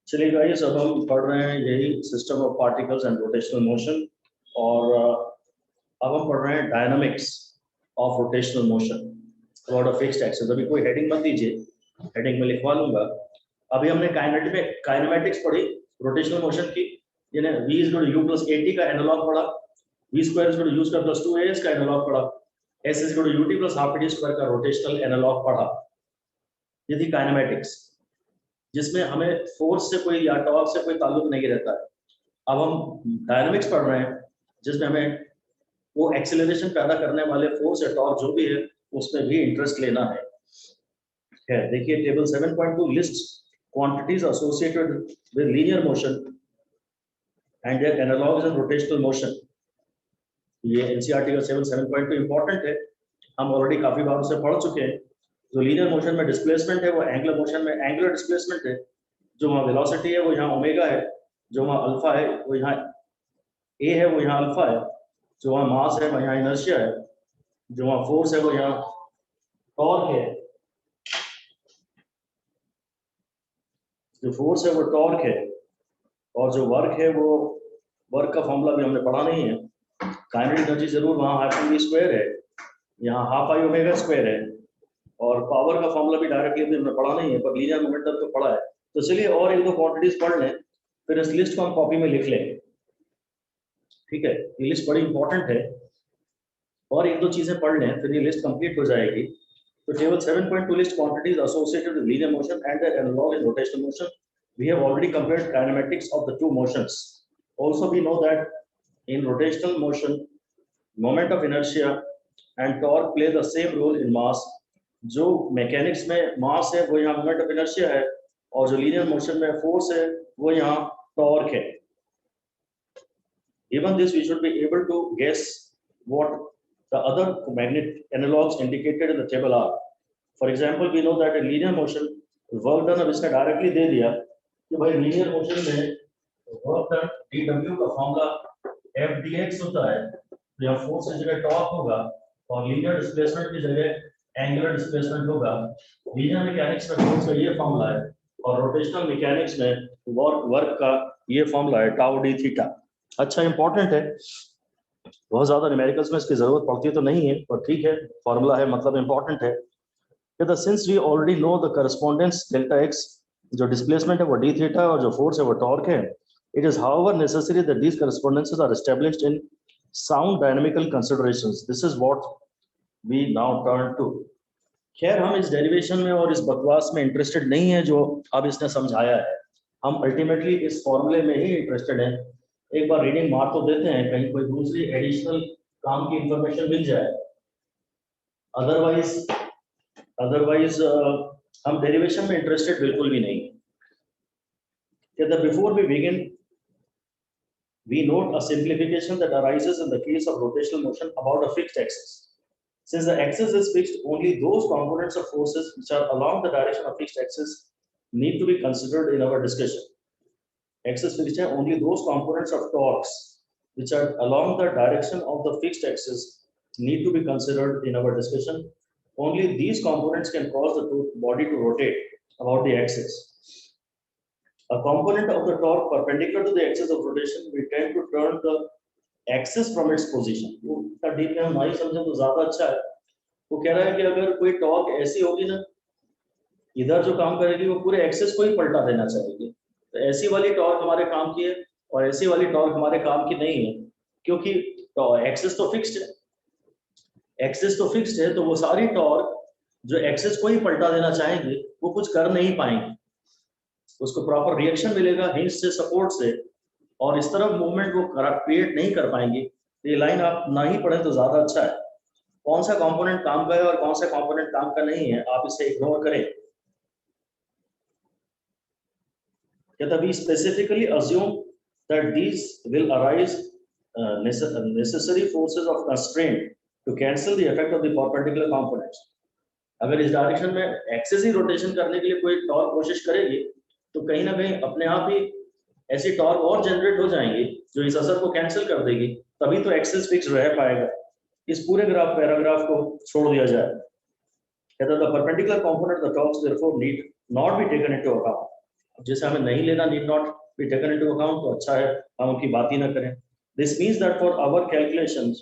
चलिए गाइस, अब हम पढ़ रहे हैं यही system of particles and rotational motion, और अब हम पढ़ रहे हैं dynamics of rotational motion about a fixed axis. अभी कोई हेडिंग मत दीजिए, हेडिंग में लिखवा लूंगा। अभी हमने काइनेमेटिक्स पढ़ी रोटेशनल मोशन की, यानी v is equal to u plus at का एनालॉग पढ़ा, v square is equal to u square plus 2as का एनालॉग पढ़ा, s is equal to ut plus half at square का रोटेशनल एनालॉग पढ़ा। ये थी काइनेमेटिक्स, जिसमें हमें फोर्स से कोई या टॉर्क से कोई ताल्लुक नहीं रहता है। अब हम डायनामिक्स पढ़ रहे हैं, जिसमें हमें वो एक्सेलरेशन पैदा करने वाले फोर्स या टॉर्क जो भी है उसमें भी इंटरेस्ट लेना है। देखिए table 7.2 list quantities associated with linear motion and their analogues in rotational motion. ये एनसीईआरटी का 7.2 इंपॉर्टेंट है, हम ऑलरेडी काफी बार उसे पढ़ चुके हैं। जो लीनियर मोशन में डिस्प्लेसमेंट है वो एंगुलर मोशन में एंगुलर डिस्प्लेसमेंट है, जो वहाँ वेलोसिटी है वो यहाँ ओमेगा है, जो वहाँ अल्फा है वो यहाँ ए है, वो यहाँ अल्फा है, जो वहाँ मास है वो यहाँ इनर्शिया है, जो वहाँ फोर्स है वो यहाँ टॉर्क है, जो फोर्स है वो टॉर्क है, और जो वर्क है वो वर्क का फॉर्मूला भी हमने पढ़ा नहीं है। काइनेटिक एनर्जी जरूर वहाँ हाफ एम वी स्क्वायर है, यहाँ हाफ आई ओमेगा स्क्वायर है, और पावर का फॉर्मूला भी डायरेक्टली अभी हमने पढ़ा नहीं है, पर लीनियर मोमेंटम तो पढ़ा है। तो चलिए और एक दो क्वांटिटीज पढ़ लें, फिर इस लिस्ट को हम कॉपी में लिख लेंगे। ठीक है, ये लिस्ट बड़ी इंपॉर्टेंट है, और एक दो चीजें पढ़ लें फिर ये लिस्ट कंप्लीट हो जाएगी। तो table 7.2 list quantities associated with linear motion and their analogue in rotational motion. We have already compared kinematics of the two motions. Also, we know that in rotational motion, moment of inertia and torque play the same role in mass. जो mechanics में मास है वो यहाँ moment of inertia है, और जो linear motion में force है वो यहाँ टॉर्क है। Even this we should be able to guess what the other magnetic analogs indicated in the table are. For example, we know that in linear motion work done, अब इसने directly दे दिया कि भाई linear motion में work done dw का formula f dx होता है, तो यहाँ फोर्स की जगह टॉर्क होगा, और लीनियर डिस्प्लेसमेंट की जगह एंगुलर डिस्प्लेसमेंट होगा। लीनियर मैकेनिक्स में फोर्स का ये फॉर्मूला है, और रोटेशनल मैकेनिक्स में वर्क का ये फॉर्मूला है टाउ डी थीटा। अच्छा, इंपॉर्टेंट है, बहुत ज्यादा न्यूमेरिकल्स में इसकी जरूरत पड़ती तो नहीं है, पर ठीक है, फॉर्मूला है मतलब इंपॉर्टेंट है। Since we already know the correspondence delta x, जो डिस्प्लेसमेंट है वो डी थीटा और जो फोर्स है वो टॉर्क है, it is however necessary that these correspondences are established in sound dynamical considerations. This is what we now turn to. खैर, हम इस डेरिवेशन में और इस बकवास में इंटरेस्टेड नहीं है जो अब इसने समझाया है, हम अल्टीमेटली इस फॉर्मूले में ही इंटरेस्टेड हैं। एक बार रीडिंग मार तो देते हैं, कहीं कोई दूसरी एडिशनल काम की इंफॉर्मेशन मिल जाए, अदरवाइज हम डेरिवेशन में इंटरेस्टेड बिल्कुल भी नहीं। Before we begin, we note a simplification that arises in the case of rotational motion about a fixed axis. Since the axis is fixed, only those components of forces which are along the direction of fixed axis need to be considered in our discussion. Axis fixed है, only those components of torques which are along the direction of the fixed axis need to be considered in our discussion. Only these components can cause the body to rotate about the axis. A component of the torque perpendicular to the axis of rotation will tend to turn the axis from its position. वो deep में हम नहीं समझे तो ज्यादा अच्छा है। वो कह रहा है कि अगर कोई टॉर्क ऐसी होगी ना, इधर जो काम करेगी वो पूरे एक्सिस को ही पलटा देना चाहेगी, तो ऐसी वाली टॉर्क हमारे काम की है और ऐसी वाली टॉर्क हमारे काम की नहीं है, क्योंकि एक्सिस तो फिक्स्ड है। एक्सिस तो फिक्स्ड है, तो वो सारी टॉर्क जो एक्सिस को ही पलटा देना चाहेंगे वो कुछ कर नहीं पाएंगे, उसको प्रॉपर रिएक्शन मिलेगा हिंज से, सपोर्ट से, और इस तरफ मूवमेंट वो क्रिएट नहीं कर पाएंगे। तो ये लाइन आप ना ही पढ़े तो ज्यादा अच्छा है। कौन सा कंपोनेंट काम का है और कौन सा कंपोनेंट काम का नहीं है, आप इसे इग्नोर करें। We specifically assume that these will arise necessary forces of constraint to cancel the effect of the perpendicular components. अगर इस डायरेक्शन में एक्सिस ही रोटेशन करने के लिए कोई टॉर्क कोशिश करेगी तो कहीं ना कहीं अपने आप ही ऐसी टॉर्क और जनरेट हो जाएंगी जो इस असर को कैंसिल कर देगी, तभी तो एक्सिस फिक्स रह पाएगा। इस पूरे पैराग्राफ को छोड़ दिया जाए। कहता है the perpendicular component of the torques therefore need not be taken into account. जैसे हमें नहीं लेना, need not be taken into account, तो अच्छा है हम उनकी बात ही ना करें. This means that for our calculations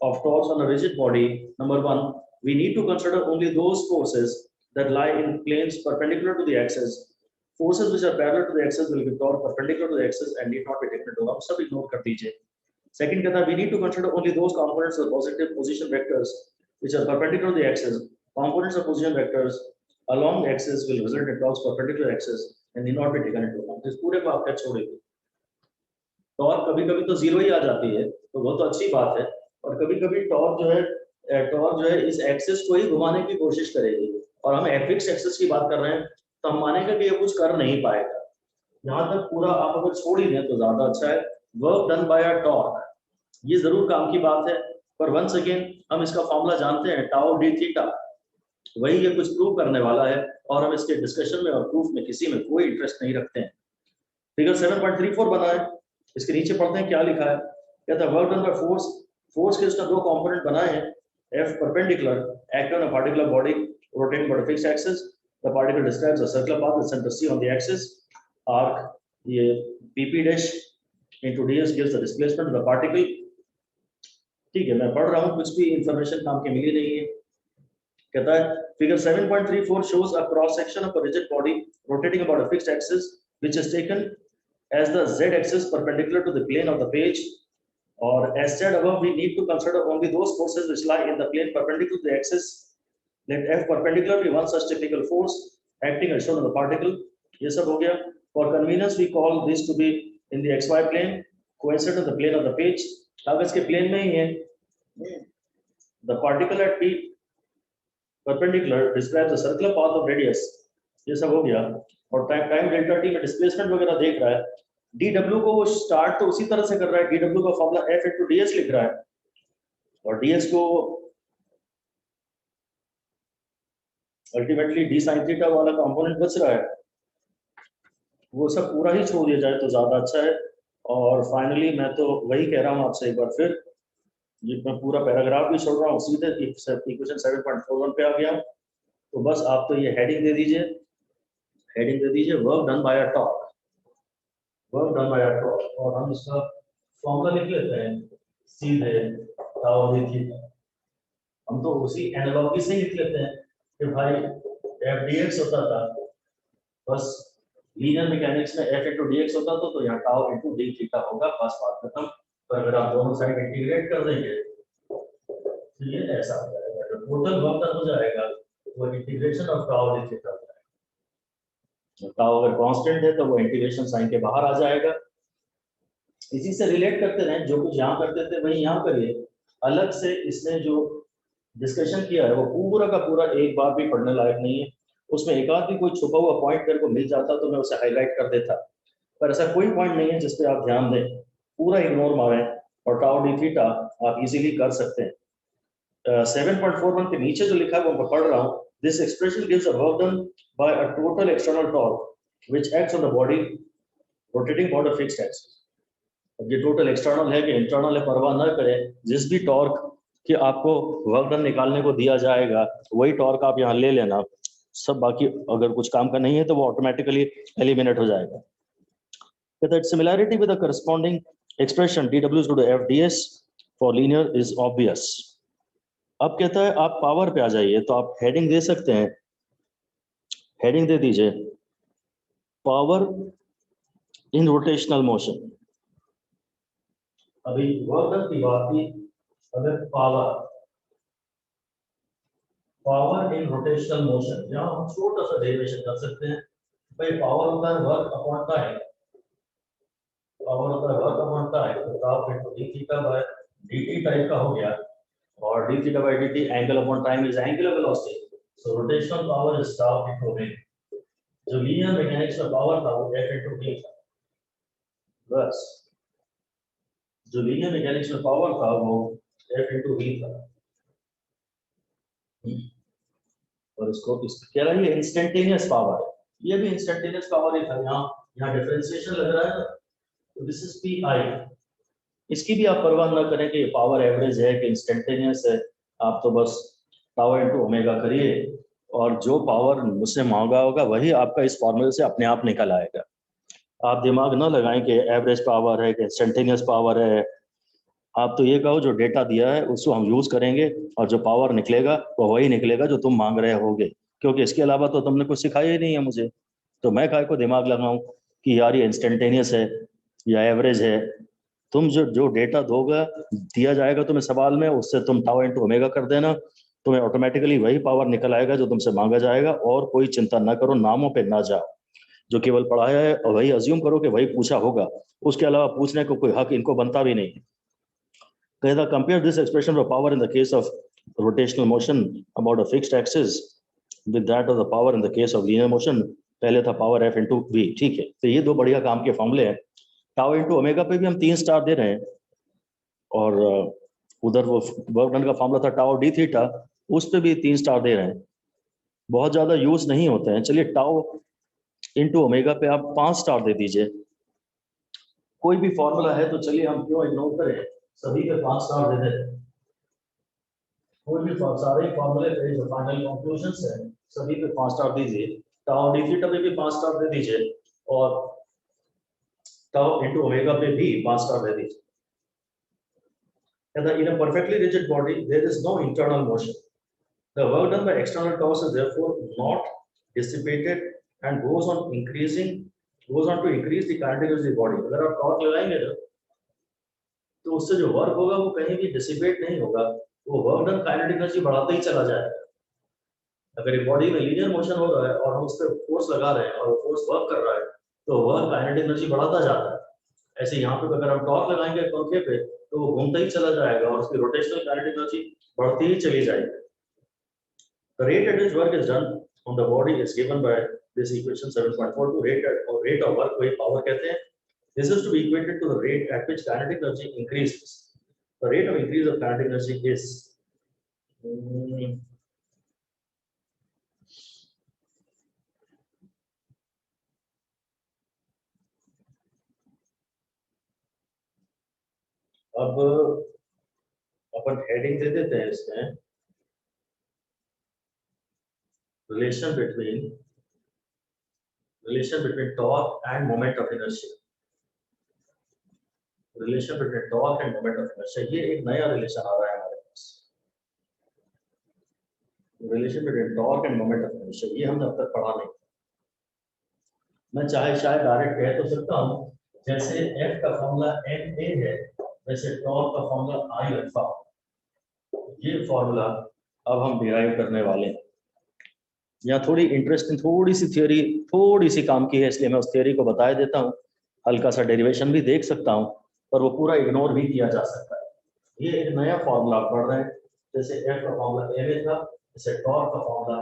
of torques on a rigid body, number one, we need to consider only those forces that lie in planes perpendicular to the axis. Forces which are parallel to the axis will give torque perpendicular to the axis and need not be taken into account. सब ignore कर दीजिए. Second कहता है we need to consider only those components of positive position vectors which are perpendicular to the axis. Components of position vectors along the axis will result in torques perpendicular axis and need not be taken into account. इस पूरे को आप क्या छोड़ेंगे? Torque कभी-कभी तो zero ही आ जाती है, तो वो तो अच्छी बात है, और कभी-कभी टॉर्क जो है इस एक्सिस को ही घुमाने की कोशिश करेगी, और हम फिक्स्ड एक्सिस की बात कर रहे हैं, तो हम मानेंगे कि ये कुछ कर नहीं पाएगा. यहाँ तक पूरा आप अगर छोड़ ही दें तो ज्यादा अच्छा है. वर्क डन बाय अ टॉर्क, ये जरूर काम की बात है, पर वंस अगेन हम इसका फॉर्मूला जानते हैं, टाउ डी थीटा, वही ये कुछ प्रूव करने वाला है, और हम इसके डिस्कशन में और प्रूफ में किसी में कोई इंटरेस्ट नहीं रखते हैं. फिगर 7.34 बना है, इसके नीचे पढ़ते हैं क्या लिखा है. कहता है work done by force. Force के उसने दो कंपोनेंट बनाए हैं. F perpendicular act on a particular body rotating by a fixed axis. The particle describes a circular path with center C on the axis. Arc ये PP dash into ds gives the displacement of the particle. ठीक है, मैं पढ़ रहा हूँ, कुछ भी information काम की मिली नहीं है. कहता है figure 7.34 shows a cross section of a rigid body rotating about a fixed axis which is taken as the z axis perpendicular to the plane of the page. Or as said above, we need to consider only those forces which lie in the plane perpendicular to the axis. Let F perpendicular be one such typical force acting as shown on the particle. ये सब हो गया. For convenience, we call this to be in the xy plane, coincident to the plane of the page. कागज के plane में ही है. The particle at P perpendicular describes the circular path of radius. ये सब हो गया. और टाइम डेल्टा टी में डिस्प्लेसमेंट वगैरह देख रहा है. dw को वो स्टार्ट तो उसी तरह से कर रहा है, dw का फॉर्मूला f into ds लिख रहा है, और ds को अल्टीमेटली d sin थीटा वाला कंपोनेंट बच रहा है. वो सब पूरा ही छोड़ दिया जाए तो ज्यादा अच्छा है. और फाइनली मैं तो वही कह रहा हूँ आपसे एक बार फिर, ये मैं पूरा पैराग्राफ भी छोड़ रहा हूँ, सीधे इक्वेशन 7.41 पे आ गया. तो बस आप तो ये हेडिंग दे दीजिए, वर्क डन बाय अ टॉर्क. वर्क डन बाय अ टॉर्क, और हम इसका फॉर्मूला लिख लेते हैं सीधे टाउ डी थीटा. हम तो उसी एनालॉजी से ही लिख लेते हैं कि भाई f dx होता था, बस लीनियर मैकेनिक्स में f into dx होता था, तो यहाँ टाउ into d थीटा होगा, बस बात खत्म. तो अगर आप दोनों साइड इंटीग्रेट कर देंगे तो ये ऐसा हो जाएगा, तो टोटल वर्क डन हो जाएगा वो integration of tau D theta. Tau अगर कांस्टेंट है तो वो इंटीग्रेशन साइन के बाहर आ जाएगा. इसी से रिलेट करते रहें, जो कुछ यहाँ करते थे वही यहाँ करिए. अलग से इसने जो डिस्कशन किया है वो पूरा का पूरा एक बार भी पढ़ने लायक नहीं है. उसमें एक आध भी कोई छुपा हुआ पॉइंट मेरे को मिल जाता तो मैं उसे हाईलाइट कर देता, पर ऐसा कोई पॉइंट नहीं है जिस पे आप ध्यान दें. पूरा इग्नोर मारें और टाउ डी थीटा आप इजीली कर सकते हैं. 7.41 के नीचे जो लिखा है वो मैं पढ़ रहा हूँ. This expression gives a work done by a total external torque which acts on the body rotating about a fixed axis. अब ये टोटल एक्सटर्नल है कि इंटरनल है, परवाह न करें. जिस भी टॉर्क कि आपको वर्क डन निकालने को दिया जाएगा वही टॉर्क आप यहाँ ले लेना. सब बाकी अगर कुछ काम का नहीं है तो वो ऑटोमेटिकली एलिमिनेट हो जाएगा. कहता है similarity with the corresponding expression dw is equal to f ds for linear is obvious. अब कहता है आप पावर पे आ जाइए, तो आप हेडिंग दे सकते हैं, हेडिंग दे दीजिए पावर इन रोटेशनल मोशन. अभी वर्क डन की बात की, अगर पावर इन रोटेशनल मोशन, जहां हम छोटा सा डेरिवेशन कर सकते हैं. भाई पावर होता है वर्क अपॉन टाइम, पावर होता है वर्क अपॉन टाइम, तो tau into D theta by dt type का हो गया, और d theta by dt angle upon time is angular velocity. So rotational power is tau into v. जो linear mechanics में power था वो f into d था. बस जो लीनियर मैकेनिक्स में पावर था वो f into v था. और इसको कह रहा है ये इंस्टेंटेनियस पावर है, ये भी इंस्टेंटेनियस पावर ही था. यहाँ डिफरेंशिएशन लग रहा है, तो दिस इज pi. इसकी भी आप परवाह ना करें कि पावर एवरेज है कि इंस्टेंटेनियस है, आप तो बस टाउ इनटू ओमेगा करिए और जो पावर मुझसे मांगा होगा वही आपका इस फॉर्मूले से अपने आप निकल आएगा। आप दिमाग न लगाएं कि एवरेज पावर है कि इंस्टेंटेनियस पावर है। आप तो ये कहो जो डेटा दिया है उसको हम यूज करेंगे और जो पावर निकलेगा वो वही निकलेगा जो तुम मांग रहे होगे, क्योंकि इसके अलावा तो तुमने कुछ सिखाया ही नहीं है मुझे। तो मैं काहे को दिमाग लगाऊं कि यार ये इंस्टेंटेनियस है या एवरेज है। तुम जो जो डेटा दोगे दिया जाएगा तुम्हें सवाल में, उससे तुम टाउ इनटू ओमेगा कर देना, तुम्हें ऑटोमेटिकली वही पावर निकल आएगा जो तुमसे मांगा जाएगा। और कोई चिंता ना करो, नामों पे ना जाओ, जो केवल पढ़ाया है और वही अज्यूम करो कि वही पूछा होगा, उसके अलावा पूछने को कोई हक इनको बनता भी नहीं। कहता compare this expression of power in the case of rotational motion about a fixed axis with that of the power in the case of linear motion. पहले था पावर एफ इंटू वी, ठीक है। तो ये दो बढ़िया काम के फॉर्मूले हैं। टाउ इंटू ओमेगा पे भी हम 3 स्टार दे रहे हैं, और उधर वो वर्क डन का फॉर्मूला था टाउ डी थीटा, उस पे भी 3 स्टार दे रहे हैं। बहुत ज्यादा यूज नहीं होते हैं। चलिए टाउ इंटू ओमेगा पे आप 5 स्टार दे दीजिए। कोई भी फॉर्मूला है तो चलिए हम क्यों इग्नोर करें, सभी पे 5 स्टार दे दें। कोई भी सारे फॉर्मूले पे जो फाइनल कंक्लूजन्स है सभी पे 5 स्टार दीजिए। टाउ डी थीटा पे भी 5 स्टार दे दीजिए, और टाउ इंटू ओमेगा पे भी 5 स्टार दे दीजिए। In a perfectly rigid body, there is no internal motion. The work done by external torque is therefore not dissipated and goes on to increase the kinetic energy of the body. अगर आप torque लगाएंगे ना तो उससे जो work होगा वो कहीं भी डिसिपेट नहीं होगा, वो वर्क डन काइनेटिक एनर्जी बढ़ाता ही चला जाएगा। अगर एक बॉडी में लीनियर मोशन हो रहा है और हम उस पर फोर्स लगा रहे हैं और वो फोर्स वर्क कर रहा है तो वर्क काइनेटिक एनर्जी बढ़ाता जाता है। ऐसे यहाँ पे अगर हम टॉर्क लगाएंगे पंखे पे तो वो घूमता ही चला जाएगा और उसकी रोटेशनल काइनेटिक एनर्जी बढ़ती ही चली जाएगी। The rate at which work is done on the body is given by this equation 7.42. Rate of work वही power कहते हैं। This is to be equated to the rate at which kinetic energy increases. The rate of increase of kinetic energy is अब अपन heading दे देते हैं इसमें, relation between torque and moment of inertia. Relation between torque and moment of inertia, ये एक नया relation आ रहा है हमारे पास। Relation between torque and moment of inertia, ये हमने अब तक पढ़ा नहीं। मैं चाहे शायद डायरेक्ट कह तो सकता हूँ, जैसे F का फॉर्मूला ma है वैसे टॉर्क का फॉर्मूला I अल्फा। ये फॉर्मूला अब हम डिराइव करने वाले हैं। यहाँ थोड़ी इंटरेस्टिंग थोड़ी सी थ्योरी थोड़ी सी काम की है, इसलिए मैं उस थ्योरी को बता देता हूँ। हल्का सा डेरिवेशन भी देख सकता हूँ पर वो पूरा इग्नोर भी किया जा सकता है। ये एक नया फॉर्मूला पढ़ रहे हैं, जैसे F का फॉर्मूला ma था, जैसे टॉर्क का फॉर्मूला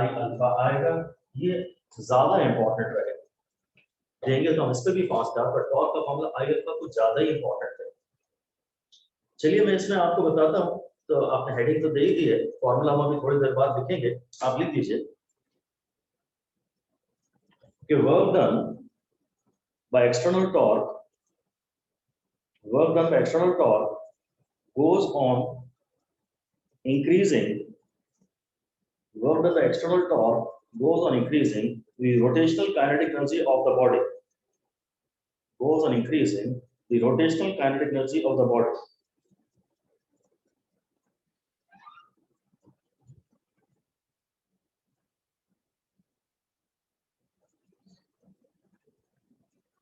I अल्फा आएगा। ये ज्यादा इंपॉर्टेंट रहेगा, देंगे तो हम इस पे भी 5 स्टार, पर टॉर्क का फॉर्मूला I अल्फा कुछ ज्यादा ही इंपॉर्टेंट है। चलिए मैं इसमें आपको बताता हूँ। तो आपने हेडिंग तो दे ही दी है, फॉर्मूला हम अभी थोड़ी देर बाद लिखेंगे, आप लिख दीजिए कि work done by external torque goes on increasing. Work done by external torque goes on increasing the rotational kinetic energy of the body. Goes on increasing the rotational kinetic energy of the body.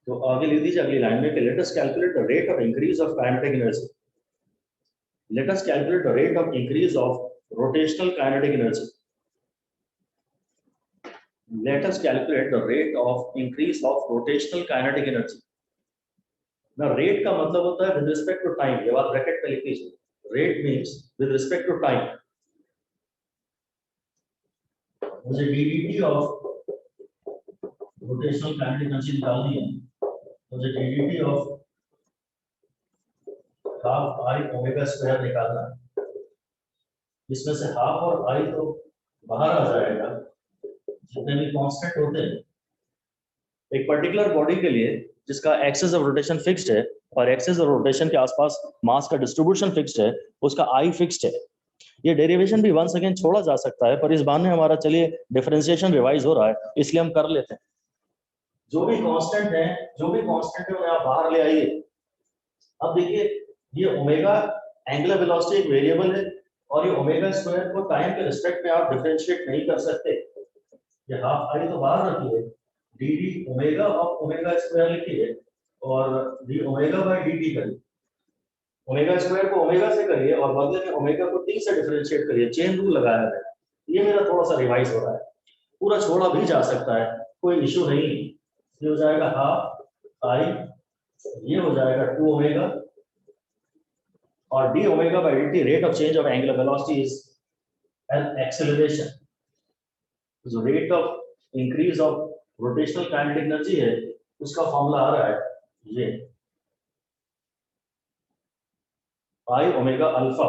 तो आगे लिख दीजिए अगली line में कि let us calculate the rate of increase of kinetic energy. Let us calculate the rate of increase of rotational kinetic energy. Let us calculate the rate of increase of rotational kinetic energy. Now rate का मतलब होता है with respect to time, ये बात bracket में लिख लीजिए। Rate means with respect to time. मुझे ddt of rotational kinetic energy निकालनी है। मुझे ddt of half I omega square निकालना है। इसमें से हाफ और I तो बाहर आ जाएगा, जितने भी कांस्टेंट होते हैं। एक पर्टिकुलर बॉडी के लिए जिसका एक्सिस ऑफ रोटेशन फिक्स्ड है और एक्सिस ऑफ रोटेशन के आसपास मास का डिस्ट्रीब्यूशन फिक्स्ड है, उसका I फिक्स्ड है। ये डेरिवेशन भी वंस अगेन छोड़ा जा सकता है, पर इस बहाने हमारा चलिए डिफरेंशिएशन रिवाइज हो रहा है, इसलिए हम कर लेते हैं। जो भी कांस्टेंट है उन्हें आप बाहर ले आइए। अब देखिए ये ओमेगा एंगुलर वेलोसिटी एक वेरिएबल है, और ये ओमेगा स्क्वायर को टाइम के रिस्पेक्ट में आप डिफरेंशिएट नहीं कर सकते। ये हाफ आई तो बाहर रखिए, D D omega of omega square लिखिए, और d omega by d T करिए। ओमेगा स्क्वायर को ओमेगा से करिए और बदले में ओमेगा को टी से डिफरेंशिएट करिए, चेन रूल लगाया है। ये मेरा थोड़ा सा रिवाइज हो रहा है, पूरा छोड़ा भी जा सकता है, कोई इश्यू नहीं। ये हो जाएगा हाफ आई, ये हो जाएगा 2 ओमेगा, और d omega by d t rate of change of angular velocity is an acceleration. जो rate of increase of rotational kinetic energy है उसका फॉर्मूला आ रहा है ये आई ओमेगा अल्फा।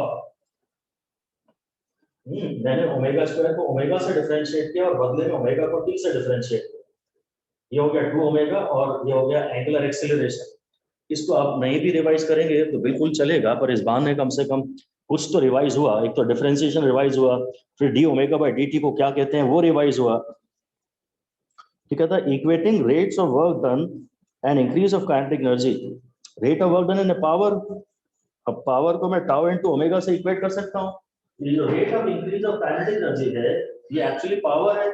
मैंने ओमेगा स्क्वायर को ओमेगा से डिफरेंशिएट किया और बदले में ओमेगा को टी से डिफरेंशिएट किया। ये हो गया 2 ओमेगा और ये हो गया एंगुलर एक्सेलरेशन। इसको आप नहीं भी रिवाइज करेंगे तो बिल्कुल चलेगा, पर इस बहाने कम से कम कुछ तो रिवाइज हुआ। एक तो डिफरेंशिएशन रिवाइज हुआ, फिर D omega by d T को क्या कहते हैं वो रिवाइज हुआ। ठीक है, equating rates of work done and increase of kinetic energy, rate of work done in power. अब पावर को मैं टाउ इनटू ओमेगा से इक्वेट कर सकता हूँ। ये जो rate of increase of kinetic energy है ये एक्चुअली पावर है,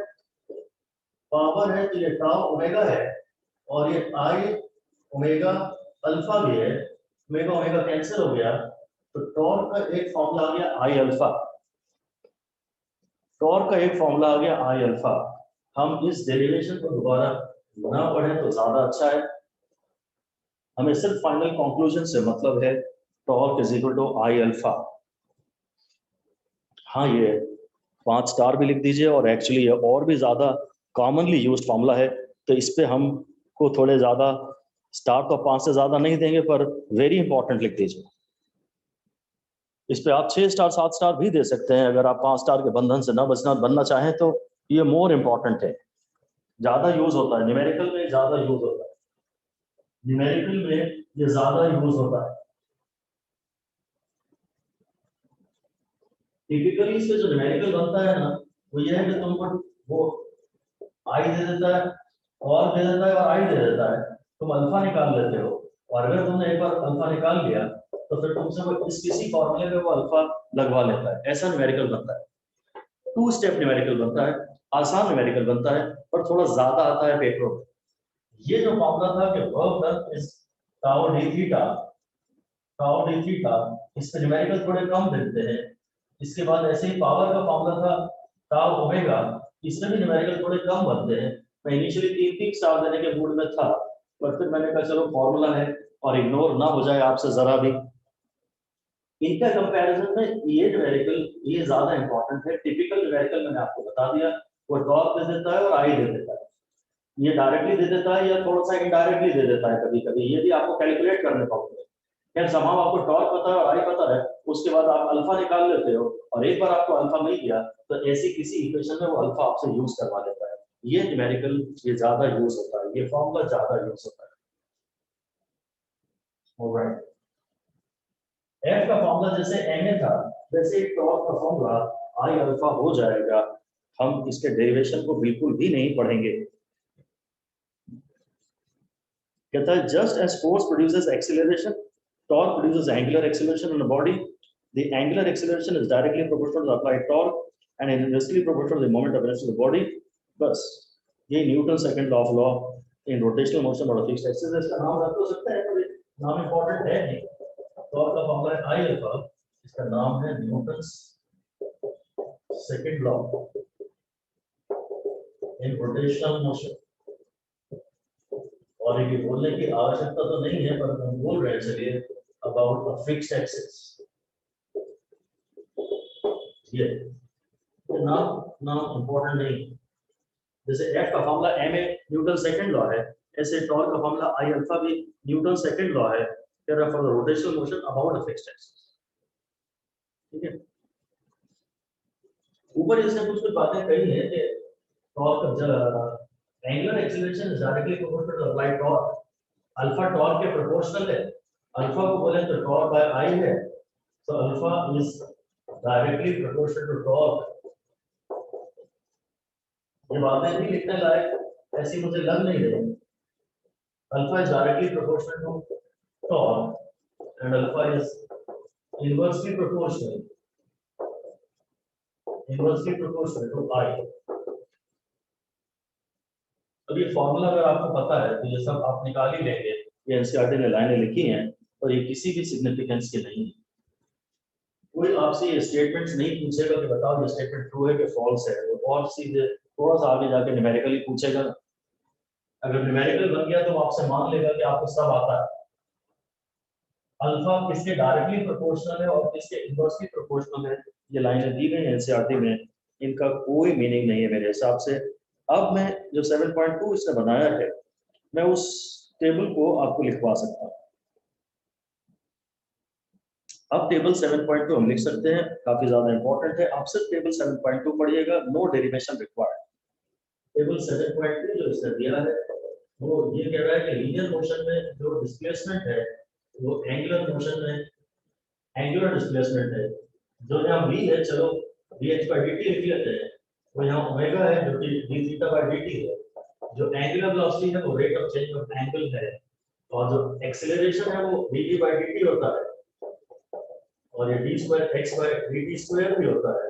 तो ये टाउ ओमेगा है, और ये आई ओमेगा अल्फा भी है। ओमेगा ओमेगा कैंसिल हो गया, तो टॉर्क का एक फॉर्मूला आ गया आई अल्फा। टॉर्क का एक फॉर्मूला आ गया आई अल्फा। हम इस डेरिवेशन को दोबारा ना पढ़ें तो ज्यादा अच्छा है, हमें सिर्फ फाइनल कंक्लूजन से मतलब है torque is equal to I alpha. हाँ, ये 5 स्टार भी लिख दीजिए, और एक्चुअली ये और भी ज्यादा कॉमनली यूज्ड फॉर्मूला है, तो इस पे हमको थोड़े ज्यादा स्टार तो 5 से ज्यादा नहीं देंगे, पर वेरी इंपॉर्टेंट लिख दीजिए। इस पे आप 6 स्टार 7 स्टार भी दे सकते हैं, अगर आप 5 स्टार के बंधन से न बनना चाहें तो। ये मोर इंपॉर्टेंट है, ज्यादा यूज होता है, न्यूमेरिकल में ज्यादा यूज होता है, न्यूमेरिकल में ये ज्यादा यूज होता है। टिपिकली इससे जो न्यूमेरिकल बनता है ना, वो ये है कि तुमको वो आई दे देता है और दे देता है और आई दे देता है, तुम अल्फा निकाल लेते हो, और अगर तुमने एक बार अल्फा निकाल लिया तो फिर तुमसे वो इस किसी फॉर्मूले में वो अल्फा लगवा लेता है। ऐसा न्यूमेरिकल बनता है, 2 स्टेप न्यूमेरिकल बनता है, आसान न्यूमेरिकल बनता है, पर थोड़ा ज्यादा आता है पेपरों में। ये जो फॉर्मूला था कि work done is tau D theta, इस पे न्यूमेरिकल थोड़े कम देते हैं। इसके बाद ऐसे ही पावर का फॉर्मूला था टाउ ओमेगा, इसमें भी न्यूमेरिकल थोड़े कम बनते हैं। मैं इनिशियली 3 स्टार देने के मूड में था, पर फिर मैंने कहा चलो फॉर्मूला है और इग्नोर ना हो जाए आपसे जरा भी। इनका कंपैरिजन में ये न्यूमेरिकल ये ज्यादा इंपॉर्टेंट है। टिपिकल न्यूमेरिकल मैंने आपको बता दिया, वो टॉर्क दे देता है और आई दे देता है। ये डायरेक्टली दे देता है या थोड़ा सा इनडायरेक्टली दे देता है कभी कभी, ये भी आपको कैलकुलेट करने पड़ते हैं। खैर समाव आपको टॉर्क पता है और आई पता है, उसके बाद आप अल्फा निकाल लेते हो, और एक बार आपको अल्फा मिल गया तो ऐसी किसी इक्वेशन में वो अल्फा आपसे यूज करवा लेता है। ये न्यूमेरिकल ये ज्यादा यूज होता है, ये फॉर्मूला ज्यादा यूज होता है। ऑलराइट, एफ का फॉर्मूला जैसे एन था, वैसे टॉर्क का फॉर्मूला आई अल्फा हो जाएगा। हम इसके डेरिवेशन को बिल्कुल भी नहीं पढ़ेंगे। कहता है just as force produces acceleration, torque produces angular acceleration in a body. The angular acceleration is directly proportional to the applied torque and inversely proportional to the moment of inertia of the body. बस ये Newton second law in rotational motion और fixed axis. इसका नाम रख तो सकते हैं, पर नाम इंपॉर्टेंट है नहीं। टॉर्क का फॉर्मूला है आई अल्फा, इसका नाम है Newton's second law in rotational motion. और ये बोलने की आवश्यकता तो नहीं है, पर हम बोल रहे हैं चलिए about a fixed axis। ये नाम इंपॉर्टेंट नहीं। जैसे F का फॉर्मूला m है, न्यूटन सेकंड लॉ है, ऐसे टॉर्क का फॉर्मूला I अल्फा भी न्यूटन सेकंड लॉ है for the rotational motion about a fixed axis. ठीक है, ऊपर इसने कुछ बातें कही है कि torque angular acceleration is directly proportional to applied torque. Alpha torque के प्रोपोर्शनल है, अल्फा को बोले तो टॉर्क बाय आई है, तो alpha is directly proportional to torque, ये बातें नहीं लिखने लायक ऐसी मुझे लग नहीं रही। Alpha is directly proportional to torque and alpha is inversely proportional to I. अब ये फॉर्मूला अगर आपको पता है तो ये सब आप निकाल ही लेंगे। ये एनसीईआरटी ने लाइनें लिखी हैं और ये किसी भी सिग्निफिकेंस की नहीं है। कोई आपसे ये स्टेटमेंट्स नहीं पूछेगा कि बताओ ये स्टेटमेंट ट्रू है कि फॉल्स है, और सीधे थोड़ा सा आगे जाके न्यूमेरिकली पूछेगा। अगर न्यूमेरिकल बन गया तो वो आपसे मान लेगा कि आपको सब आता है। अल्फा किसके डायरेक्टली प्रोपोर्शनल है और किसके इनवर्सली प्रोपोर्शनल है, ये लाइनें दी गई हैं एनसीईआरटी में, इनका कोई मीनिंग नहीं है मेरे हिसाब से। अब मैं जो 7.2 इसने बनाया है, मैं उस टेबल को आपको लिखवा सकता हूँ। अब टेबल 7.2 हम लिख सकते हैं, काफी ज्यादा इंपॉर्टेंट है। आप सिर्फ टेबल 7.2 पढ़िएगा, नो डेरिवेशन रिक्वायर्ड। टेबल 7.2 जो इसने दिया है वो ये कह रहा है कि लीनियर मोशन में जो डिस्प्लेसमेंट है वो एंगुलर मोशन में एंगुलर डिस्प्लेसमेंट है। जो यहाँ v है, चलो dh/dt लिख लेते हैं, वो यहाँ ओमेगा है जो कि d(θ/dt) है। जो एंगुलर वेलोसिटी है वो rate of change of angle है, और जो एक्सेलरेशन है वो dv/dt होता है, और ये d²x/dt² भी होता है।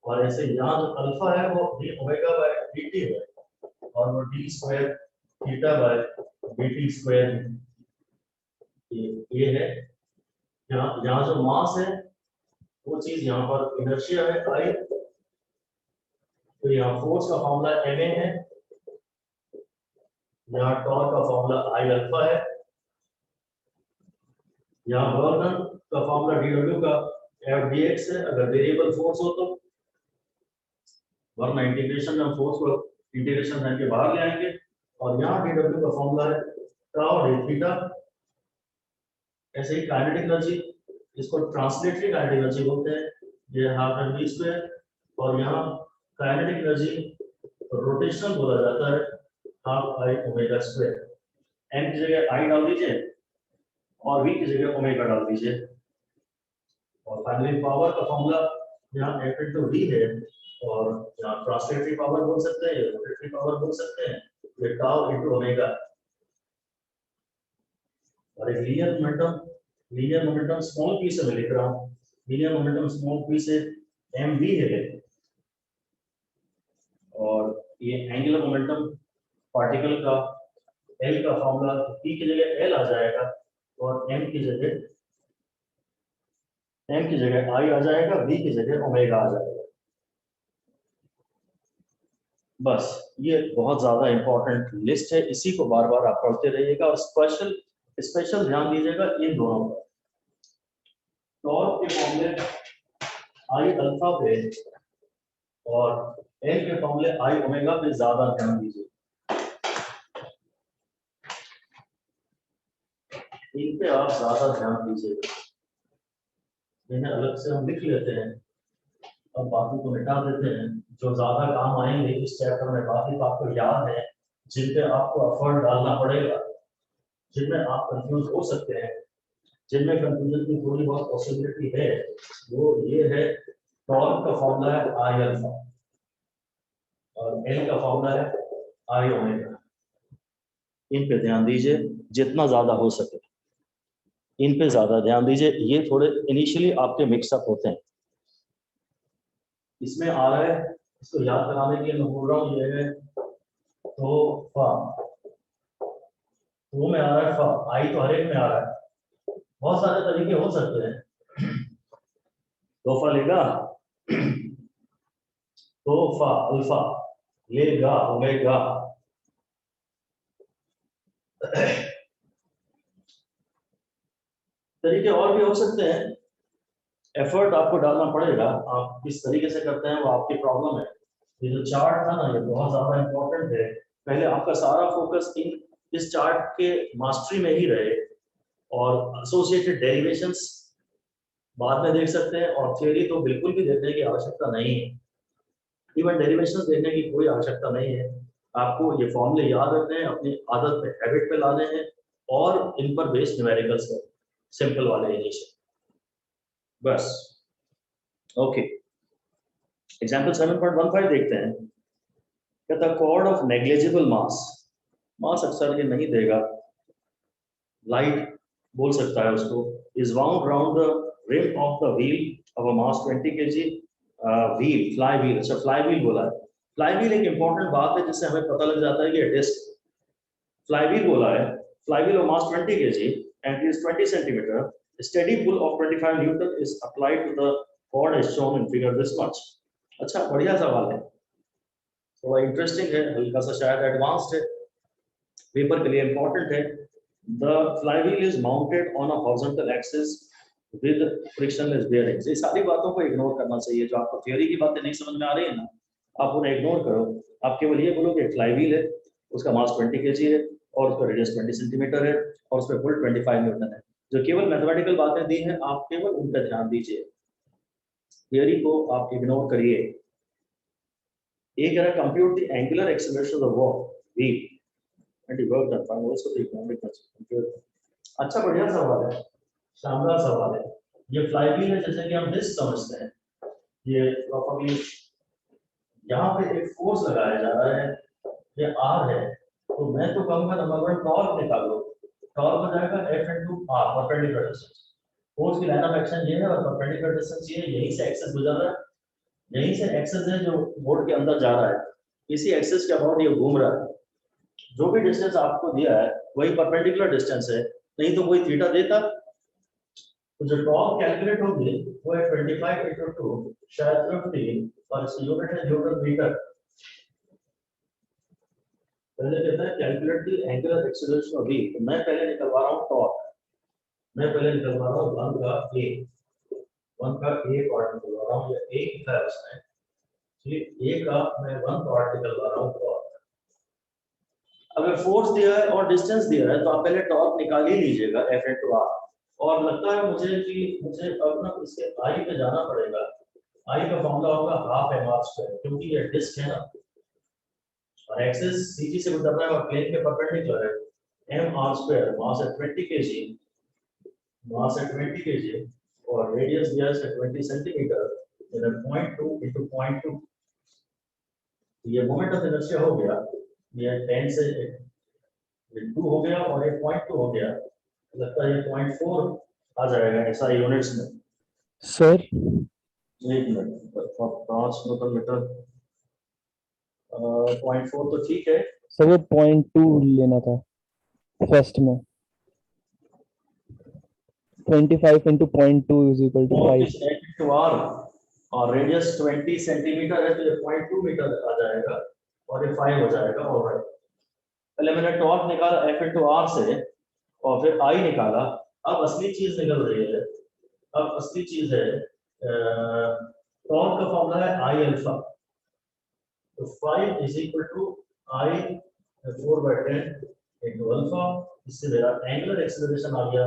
और ऐसे यहाँ जो अल्फा है वो d(ω/dt) है, और वो d²θ/dt²। ये है यहाँ जो मास है वो चीज यहाँ पर इनर्शिया है आई। तो यहाँ फोर्स का फॉर्मूला ma है, यहाँ टॉर्क का फॉर्मूला आई अल्फा है, यहाँ वर्क का फॉर्मूला dw का f(dx) है। अगर वेरिएबल फोर्स हो तो वरना इंटीग्रेशन में फोर्स को इंटीग्रेशन साइन के बाहर ले आएंगे। और यहाँ dw का फॉर्मूला है टाउ d थीटा। ऐसे ही काइनेटिक एनर्जी, इसको ट्रांसलेटरी काइनेटिक एनर्जी बोलते हैं, ये हाफ एम वी स्क्वायर। और यहाँ काइनेटिक एनर्जी रोटेशनल बोला जाता है, half I omega square. M की जगह आई डाल दीजिए और वी की जगह ओमेगा डाल दीजिए। और फाइनली पावर का फॉर्मूला यहाँ एफ इनटू डी है, और यहाँ ट्रांसलेटरी पावर बोल सकते हैं, रोटेटरी पावर बोल सकते हैं, ये टाउ इनटू ओमेगा। और एक लीनियर मोमेंटम स्मॉल पी से मैं लिख रहा हूँ, लीनियर मोमेंटम स्मॉल पी से एम वी है, और ये एंगुलर मोमेंटम पार्टिकल का एल का फॉर्मूला पी की जगह एल आ जाएगा, और एम की जगह आई आ जाएगा, वी की जगह ओमेगा आ जाएगा। बस ये बहुत ज्यादा इंपॉर्टेंट लिस्ट है, इसी को बार बार आप पढ़ते रहिएगा और स्पेशल ध्यान दीजिएगा इन दोनों पर। टॉर्क के फॉर्मूले आई अल्फा पे और एल के फॉर्मूले आई ओमेगा पे ज्यादा ध्यान दीजिए, इन पे आप ज्यादा ध्यान दीजिएगा। इन्हें अलग से हम लिख लेते हैं, अब बाकी को मिटा देते हैं। जो ज्यादा काम आएंगे इस चैप्टर में, बाकी तो आपको याद है, जिन पे आपको एफर्ट डालना पड़ेगा, जिनमें आप कंफ्यूज हो सकते हैं, जिनमें कंफ्यूजन की थोड़ी बहुत पॉसिबिलिटी है, वो ये है टॉर्क का फॉर्मूला है आई अल्फा और एल का फॉर्मूला है आई ओमेगा। इन पे ध्यान दीजिए जितना ज्यादा हो सके, इन पे ज्यादा ध्यान दीजिए। ये थोड़े इनिशियली आपके मिक्सअप होते हैं। इसमें आ रहा है, इसको याद कराने के लिए मैं बोल रहा हूँ, ये है तो फा, वो में आ रहा है फा, आई तो हर एक में आ रहा है। बहुत सारे तरीके हो सकते हैं। तोहफा लेगा तोहफा अल्फा, लेगा ओमेगा। तरीके और भी हो सकते हैं, एफर्ट आपको डालना पड़ेगा। आप किस तरीके से करते हैं वो आपकी प्रॉब्लम है। ये जो चार्ट था ना, ये बहुत ज्यादा इंपॉर्टेंट है। पहले आपका सारा फोकस इस चार्ट के मास्टरी में ही रहे, और एसोसिएटेड डेरिवेशंस बाद में देख सकते हैं, और थ्योरी तो बिल्कुल भी देखने की आवश्यकता नहीं है। इवन डेरिवेशंस देखने की कोई आवश्यकता नहीं है। आपको ये फॉर्मूले याद रखने हैं, अपनी आदत पे, हैबिट पे लाने हैं, और इन पर बेस्ड न्यूमेरिकल्स सिंपल वाले इनिशियल। बस ओके, एग्जाम्पल 7.15 देखते हैं। कहता cord of negligible mass, mass अक्सर ये नहीं देगा, लाइट बोल सकता है उसको, is wound round the rim of the wheel of a mass 20 kg wheel, flywheel. अच्छा, फ्लाई व्हील बोला है। फ्लाई व्हील एक इंपॉर्टेंट बात है जिससे हमें पता लग जाता है कि डिस्क, फ्लाई व्हील बोला है, fly wheel of mass 20 kg and is 20 centimeter, steady pull of 25 Newton is applied to the cord as shown in figure this much। अच्छा, बढ़िया सवाल है, थोड़ा इंटरेस्टिंग है, हल्का सा शायद एडवांस्ड है, पेपर के लिए इंपॉर्टेंट है। The flywheel is mounted on a horizontal axis with frictionless bearings. ये सारी बातों को इग्नोर करना चाहिए, जो आपको थ्योरी की बातें नहीं समझ में आ रही है ना, आप उन्हें इग्नोर करो। आप केवल ये बोलो कि फ्लाईव्हील है, उसका मास 20 kg है और उसका रेडियस 20 सेंटीमीटर है और उस पर पुल 25 न्यूटन है। जो केवल मैथमेटिकल बातें दी हैं, आप केवल उन पर ध्यान दीजिए, थियरी को आप इग्नोर करिए। एक कह रहा compute the angular acceleration of wheel and he worked on fine also the economic concept। अच्छा, बढ़िया सवाल है, शानदार सवाल है। ये फ्लाईव्हील है, जैसे कि हम डिस्क समझते हैं, ये प्रॉपर्ली यहाँ पे एक फोर्स लगाया जा रहा है, ये आर है, तो मैं तो कहूँगा नंबर वन टॉर्क निकालो। टॉर्क हो जाएगा F into R, perpendicular distance. Force की लाइन ऑफ एक्शन ये है और परपेंडिकुलर डिस्टेंस ये है, यहीं से एक्सेस गुजर रहा है, यहीं से एक्सेस है जो बोर्ड के अंदर जा रहा है, इसी एक्सेस के अबाउट ये घूम रहा है। जो भी डिस्टेंस आपको दिया है वही परपेंडिकुलर डिस्टेंस है, नहीं तो कोई थीटा देता। तो जो टॉर्क कैलकुलेट होगी वो है 25 into 2 शायद 50 और इसकी यूनिट है न्यूटन मीटर। पहले कहता है calculate the angular acceleration of wheel, तो मैं पहले निकलवा रहा हूँ टॉर्क, मैं पहले निकलवा रहा हूँ 1 का a, 1 का a पार्ट निकलवा रहा हूँ, ये a लिखा है उसमें, ठीक, a का मैं 1 पार्ट निकलवा रहा हूँ टॉर्क। अगर फोर्स दिया है और डिस्टेंस दिया है तो आप पहले टॉर्क निकाल ही लीजिएगा एफ इनटू आर। और लगता है मुझे कि मुझे अब ना इसके आई पे जाना पड़ेगा। आई का फॉर्मूला होगा हाफ एम आर स्क्वायर, क्योंकि ये डिस्क है ना और एक्सिस सीजी से गुजर रहा है और प्लेन के परपेंडिकुलर है। एम आर स्क्वायर मास है 20 kg, मास है 20 kg और रेडियस दिया है 20 सेंटीमीटर, 0.2 into 0.2, ये मोमेंट ऑफ इनर्शिया हो गया, ये 10 से 2 हो गया और 1.2 हो गया, लगता है 0.4 आ जाएगा ऐसा यूनिट्स में। सर एक मिनट, 5 न्यूटन मीटर 0.4 तो ठीक है सर, वो 0.2 लेना था फर्स्ट में। 25 into 0.2 is equal to 5। to r और रेडियस 20 सेंटीमीटर है तो ये 0.2 मीटर आ जाएगा और ये 5 हो जाएगा। ऑलराइट, पहले मैंने टॉर्क निकाला F into R से और फिर I निकाला। अब असली चीज निकल रही है, अब असली चीज है टॉर्क का फॉर्मूला है I अल्फा, तो 5 is equal to I 4/10 into alpha, इससे मेरा एंगुलर एक्सेलरेशन आ गया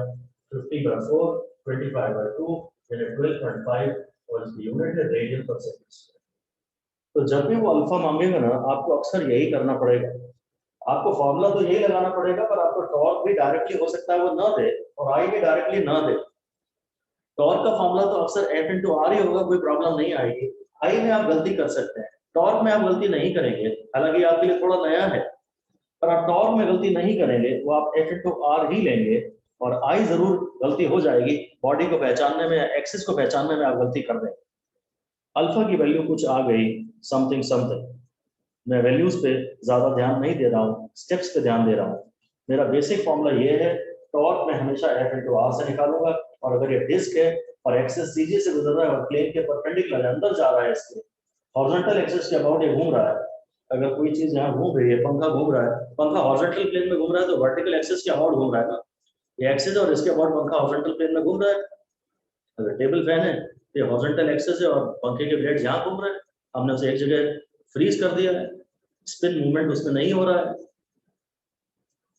50/4, 25/2 यानी 12.5 और इसकी यूनिट है रेडियन पर सेकंड। तो जब भी वो अल्फा मांगेगा ना, आपको अक्सर यही करना पड़ेगा, आपको फॉर्मूला तो यही लगाना पड़ेगा, पर आपको टॉर्क भी डायरेक्टली हो सकता है वो ना दे और आई भी डायरेक्टली ना दे। टॉर्क का फॉर्मूला तो अक्सर एफ इंटू आर ही होगा, कोई प्रॉब्लम नहीं आएगी। आई में आप गलती कर सकते हैं, टॉर्क में आप गलती नहीं करेंगे, हालांकि आपके लिए थोड़ा नया है, पर आप टॉर्क में गलती नहीं करेंगे, वो आप एफ इंटू आर ही लेंगे और आई जरूर गलती हो जाएगी, बॉडी को पहचानने में, एक्सिस को पहचानने में आप गलती कर देंगे। अल्फा की वैल्यू कुछ आ गई समथिंग समथिंग, मैं वैल्यूज पे ज्यादा ध्यान नहीं दे रहा हूँ, स्टेप्स पे ध्यान दे रहा हूँ। मेरा बेसिक फॉर्मूला ये है, टॉर्क मैं हमेशा एफ इंटू आर से निकालूंगा और अगर ये डिस्क है और एक्सिस सीजी से गुजर रहा है और प्लेन के परपेंडिकुलर अंदर जा रहा है, इसके हॉरिजॉन्टल एक्सिस के अबाउट ये घूम रहा है, अगर कोई चीज यहाँ घूम रही है, पंखा घूम रहा है, पंखा हॉरिजॉन्टल प्लेन में घूम रहा है तो वर्टिकल एक्सिस के अबाउट घूम रहा है ना, ये एक्सिस और इसके अबाउट पंखा हॉरिजॉन्टल प्लेन में घूम रहा है। अगर टेबल फैन है तो ये हॉरिजॉन्टल एक्सिस है और पंखे के ब्लेड यहाँ घूम रहे हैं, हमने उसे एक जगह फ्रीज कर दिया है, स्पिन मूवमेंट उसमें नहीं हो रहा है,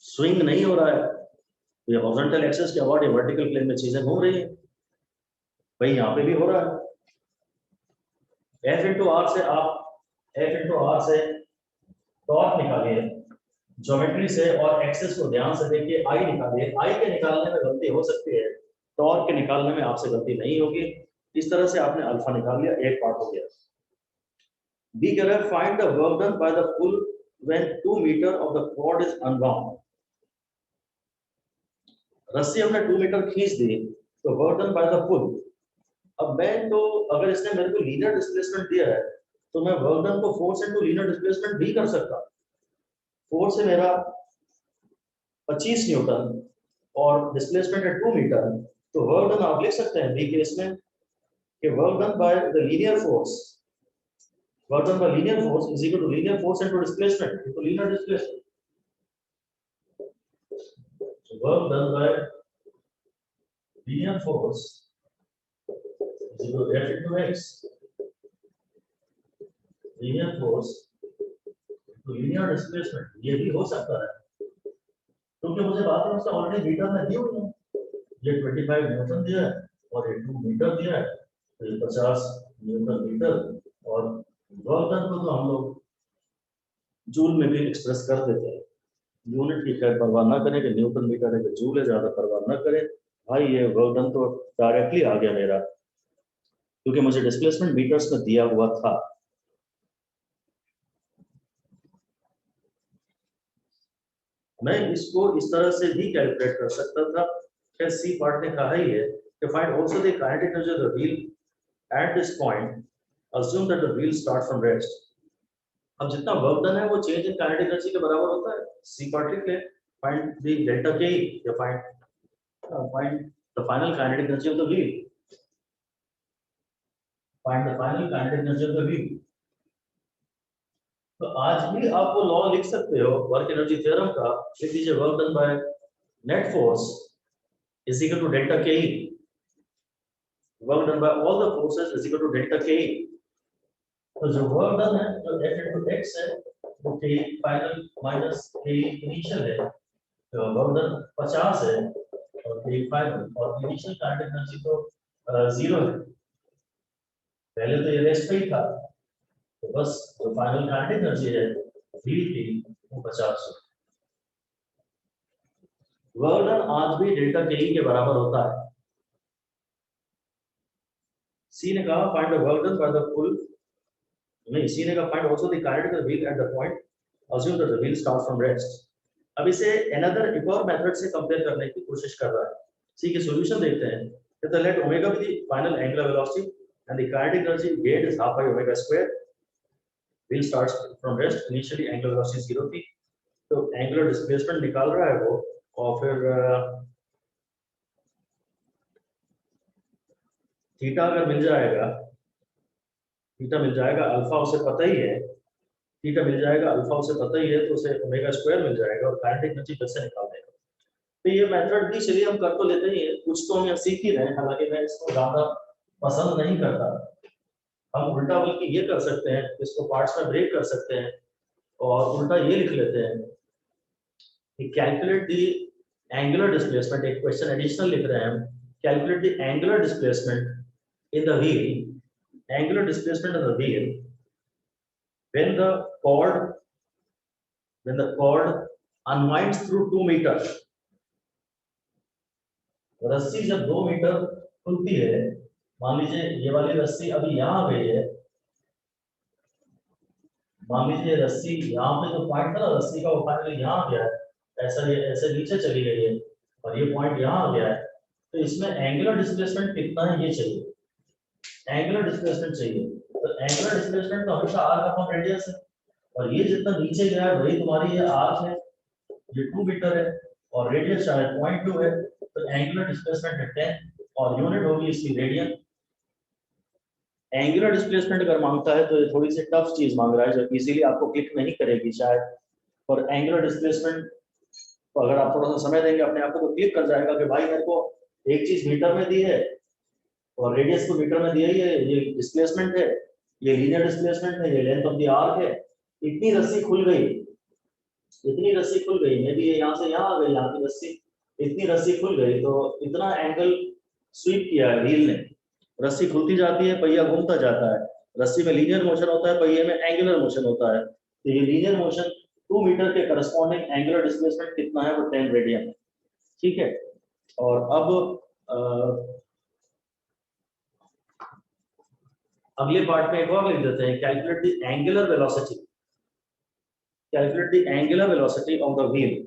स्विंग नहीं हो रहा है, ये हॉरिजॉन्टल एक्सिस के अबाउट ये वर्टिकल प्लेन में चीजें घूम रही है, वही यहाँ पे भी हो रहा है। एफ इंटू आर से आप एफ इंटू आर से टॉर्क निकालिए ज्योमेट्री से और एक्सिस को ध्यान से देखिए, आई निकालिए, आई के निकालने में गलती हो सकती है, टॉर्क के निकालने में आपसे गलती नहीं होगी। इस तरह से आपने अल्फा निकाल लिया, एक पार्ट हो गया। बी कह रहा है find the work done by the pull when 2 metre of the cord is unbound. रस्सी हमने 2 मीटर खींच दी, तो work done by the pull. अब मैं तो अगर इसने मेरे को लीनियर डिस्प्लेसमेंट दिया है, तो मैं वर्क डन को फोर्स इनटू लीनियर डिस्प्लेसमेंट भी कर सकता। फोर्स है मेरा 25 न्यूटन और डिस्प्लेसमेंट है 2 मीटर, तो वर्क डन आप लिख सकते हैं बी केस में कि work done by the linear force, work done by linear force is equal to linear force into displacement, तो linear displacement. Work done by linear force is equal to F into x, linear force तो linear displacement, ये भी हो सकता है क्योंकि मुझे बात है उसका ऑलरेडी मीटर में दी हुई है। ये 25 न्यूटन दिया है और ये 2 मीटर दिया है, तो ये 50 न्यूटन मीटर। और वर्क डन को तो हम लोग जूल में भी एक्सप्रेस कर देते हैं। यूनिट की खैर परवाह ना करें कि न्यूटन मीटर है कि जूल है, ज्यादा परवाह ना करें भाई। ये वर्क डन तो डायरेक्टली आ गया मेरा, क्योंकि मुझे डिस्प्लेसमेंट मीटर्स में दिया हुआ था। मैं इसको इस तरह से भी कैलकुलेट कर सकता था कि सी पार्ट ने कहा ही है कि find also the kinetic energy of the wheel at this point, assume that the wheel start from rest। अब जितना वर्क डन है वो चेंज इन काइनेटिक एनर्जी के बराबर होता है। सी पार्ट लिख ले, फाइंड द डेल्टा के या find the final kinetic energy of the wheel, find the final kinetic energy of the wheel. तो आज भी आप वो लॉ लिख सकते हो वर्क एनर्जी थ्योरम का, लिख लीजिए work done by net force is equal to delta Ke, work done by all the forces is equal to delta Ke। तो जो वर्क डन है जो F into x है वो K final minus K initial है, तो work done 50 है और K फाइनल, और इनिशियल काइनेटिक एनर्जी तो 0 है, पहले तो ये रेस्ट पे ही था, तो बस जो फाइनल काइनेटिक एनर्जी है V की वो 50 है। वर्क डन आज भी डेल्टा Ke के बराबर होता है। सी ने कहा find the work done by the pull, नहीं सी ने कहा find also the kinetic of the wheel at the point, assume that the wheel starts from rest। अब इसे another एक और मेथड से कंपेयर करने की कोशिश कर रहा है। सी के सॉल्यूशन देखते हैं। तो let omega be the final angular velocity and the kinetic energy gained is half by omega square। wheel starts from rest, initially angular velocity 0 थी, तो angular displacement निकाल रहा है वो, और फिर थीटा अगर मिल जाएगा, थीटा मिल जाएगा, अल्फा उसे पता ही है, थीटा मिल जाएगा, अल्फा उसे पता ही है, तो उसे ओमेगा स्क्वायर मिल जाएगा और काइनेटिक एनर्जी फिर से निकाल देगा। तो ये मेथड भी चलिए हम कर तो लेते ही हैं, कुछ तो हम यहाँ सीख ही रहे हैं, हालांकि मैं इसको ज्यादा पसंद नहीं करता। हम उल्टा बल्कि ये कर सकते हैं, इसको पार्ट्स में ब्रेक कर सकते हैं और उल्टा ये लिख लेते हैं कि कैलकुलेट द एंगुलर डिस्प्लेसमेंट, एक क्वेश्चन एडिशनल लिख रहे हैं हम, calculate the angular displacement in the wheel, angular displacement in the wheel when the cord unwinds through 2 meters। रस्सी जब 2 मीटर खुलती है, मान लीजिए ये वाली रस्सी अभी यहाँ आ गई है, मान लीजिए रस्सी यहाँ पे जो पॉइंट था ना रस्सी का, वो फाइनली यहाँ आ गया है, ऐसा ये ऐसे नीचे चली गई है और ये पॉइंट यहाँ आ गया है, तो इसमें एंगुलर डिस्प्लेसमेंट कितना है ये चाहिए, एंगुलर डिस्प्लेसमेंट चाहिए। तो एंगुलर डिस्प्लेसमेंट तो हमेशा आर्क अपॉन रेडियस है, और ये जितना नीचे गया है वही तुम्हारी ये आर्क है, ये 2 मीटर है और रेडियस शायद 0.2 है, तो एंगुलर डिस्प्लेसमेंट है 10 और यूनिट होगी इसकी रेडियन। एंगुलर डिस्प्लेसमेंट अगर मांगता है तो ये थोड़ी सी टफ चीज मांग रहा है जो इजीली आपको क्लिक नहीं करेगी शायद, और एंगुलर डिस्प्लेसमेंट तो अगर आप थोड़ा सा समय देंगे अपने आप को तो क्लिक कर जाएगा कि भाई मेरे को एक चीज मीटर में दी है और रेडियस को मीटर में दिया ही है, ये डिस्प्लेसमेंट है, ये लीनियर डिस्प्लेसमेंट है, ये लेंथ ऑफ द आर्क है, इतनी रस्सी खुल गई, इतनी रस्सी खुल गई, मे बी ये यहाँ से यहाँ आ गई, यहाँ की रस्सी, इतनी रस्सी खुल गई, तो इतना एंगल स्वीप किया है व्हील ने, रस्सी खुलती जाती है, पहिया घूमता जाता है, रस्सी में लीनियर मोशन होता है, पहिए में एंगुलर मोशन होता है, तो ये लीनियर मोशन 2 मीटर के करस्पॉन्डिंग एंगुलर डिस्प्लेसमेंट कितना है वो 10 रेडियन है, ठीक है। और अब अगले पार्ट में एक और लिख देते हैं, calculate the angular velocity, calculate the angular velocity of the wheel.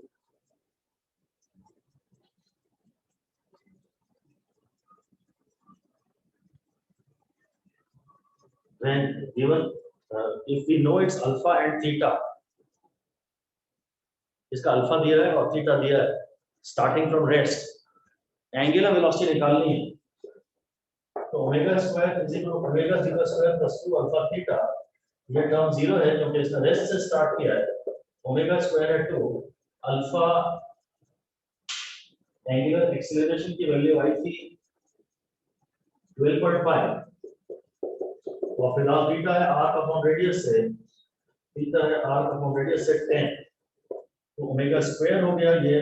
When given if we know its alpha and theta, इसका अल्फा दिया है और थीटा दिया है, starting from rest angular velocity निकालनी है, तो omega square is equal to omega theta square plus 2 alpha theta, ये टर्म जीरो है क्योंकि इसने रेस्ट से स्टार्ट किया है। ओमेगा स्क्वायर है 2 अल्फा, एंगुलर एक्सीलरेशन की वैल्यू आई थी 12.5 और फिलहाल थीटा है आर्क अपॉन रेडियस से, थीटा है आर्क अपॉन रेडियस से 10, तो ओमेगा स्क्वायर हो गया ये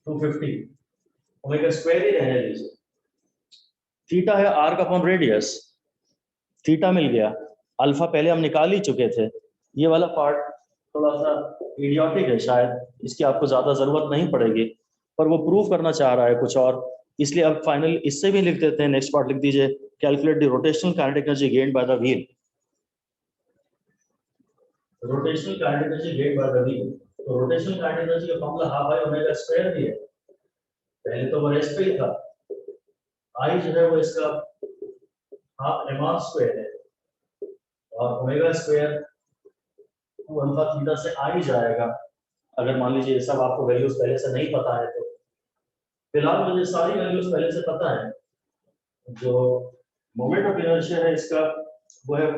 250, ओमेगा स्क्वायर ही रहने दीजिए। थीटा है आर्क अपॉन रेडियस, थीटा मिल गया, अल्फा पहले हम निकाल ही चुके थे। ये वाला पार्ट थोड़ा सा इडियोटिक है शायद, इसकी आपको ज्यादा जरूरत नहीं पड़ेगी, पर वो प्रूव करना चाह रहा है कुछ और, इसलिए अब फाइनल इससे भी लिख देते हैं। नेक्स्ट पार्ट लिख दीजिए, calculate the rotational kinetic energy gained by the wheel. Rotational kinetic energy gained by the wheel, तो रोटेशनल काइनेटिक एनर्जी का formula half by omega square भी है, पहले तो वो रेस्ट पे ही था, आई जो है वो इसका हाफ एम स्क्वायर है और ओमेगा स्क्वायर 2 अल्फा थीटा से आ ही जाएगा। अगर मान लीजिए ये सब आपको वैल्यूज पहले से नहीं पता है तो, फिलहाल मुझे सारी वैल्यूज पहले से पता है। जो मोमेंट ऑफ इनर्शिया है इसका वो है,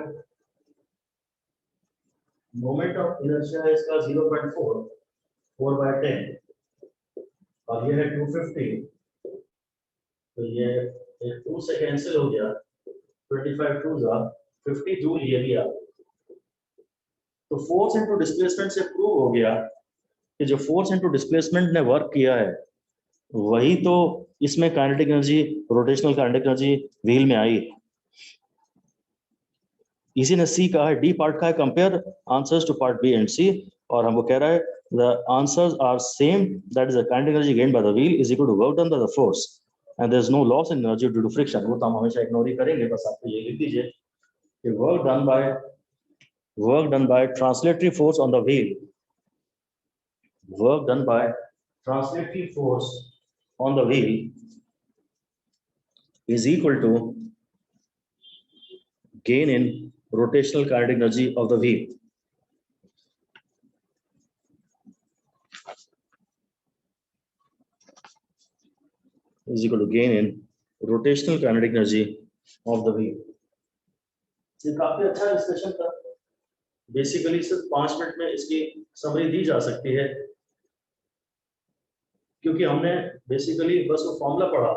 मोमेंट ऑफ इनर्शिया है इसका 0.4 4/10 और ये है 250, तो ये 2 से कैंसिल हो गया, 25 2 जा 50 जूल ये भी आ। तो फोर्स इनटू डिस्प्लेसमेंट से प्रूव हो गया कि जो फोर्स इनटू डिस्प्लेसमेंट ने वर्क किया है वही तो इसमें kinetic energy, rotational kinetic energy wheel में आई। इसी ने सी कहा है, डी पार्ट का है compare answers to part B and C, और हमको कह रहा है the answers are same, that is the kinetic energy gained by the wheel is equal to work done by the force and there is no loss in energy due to friction. वो तो हम हमेशा ignore ही करेंगे, बस आपको ये लिख दीजिए कि work done bye translatory force on the wheel, work done by translatory force on the wheel is equal to gain in rotational kinetic energy of the wheel. Is equal to gain in rotational kinetic energy of the wheel. ये काफी अच्छा discussion था। Basically सिर्फ 5 minute में इसकी summary दी जा सकती है, क्योंकि हमने बेसिकली बस वो फॉर्मूला पढ़ा,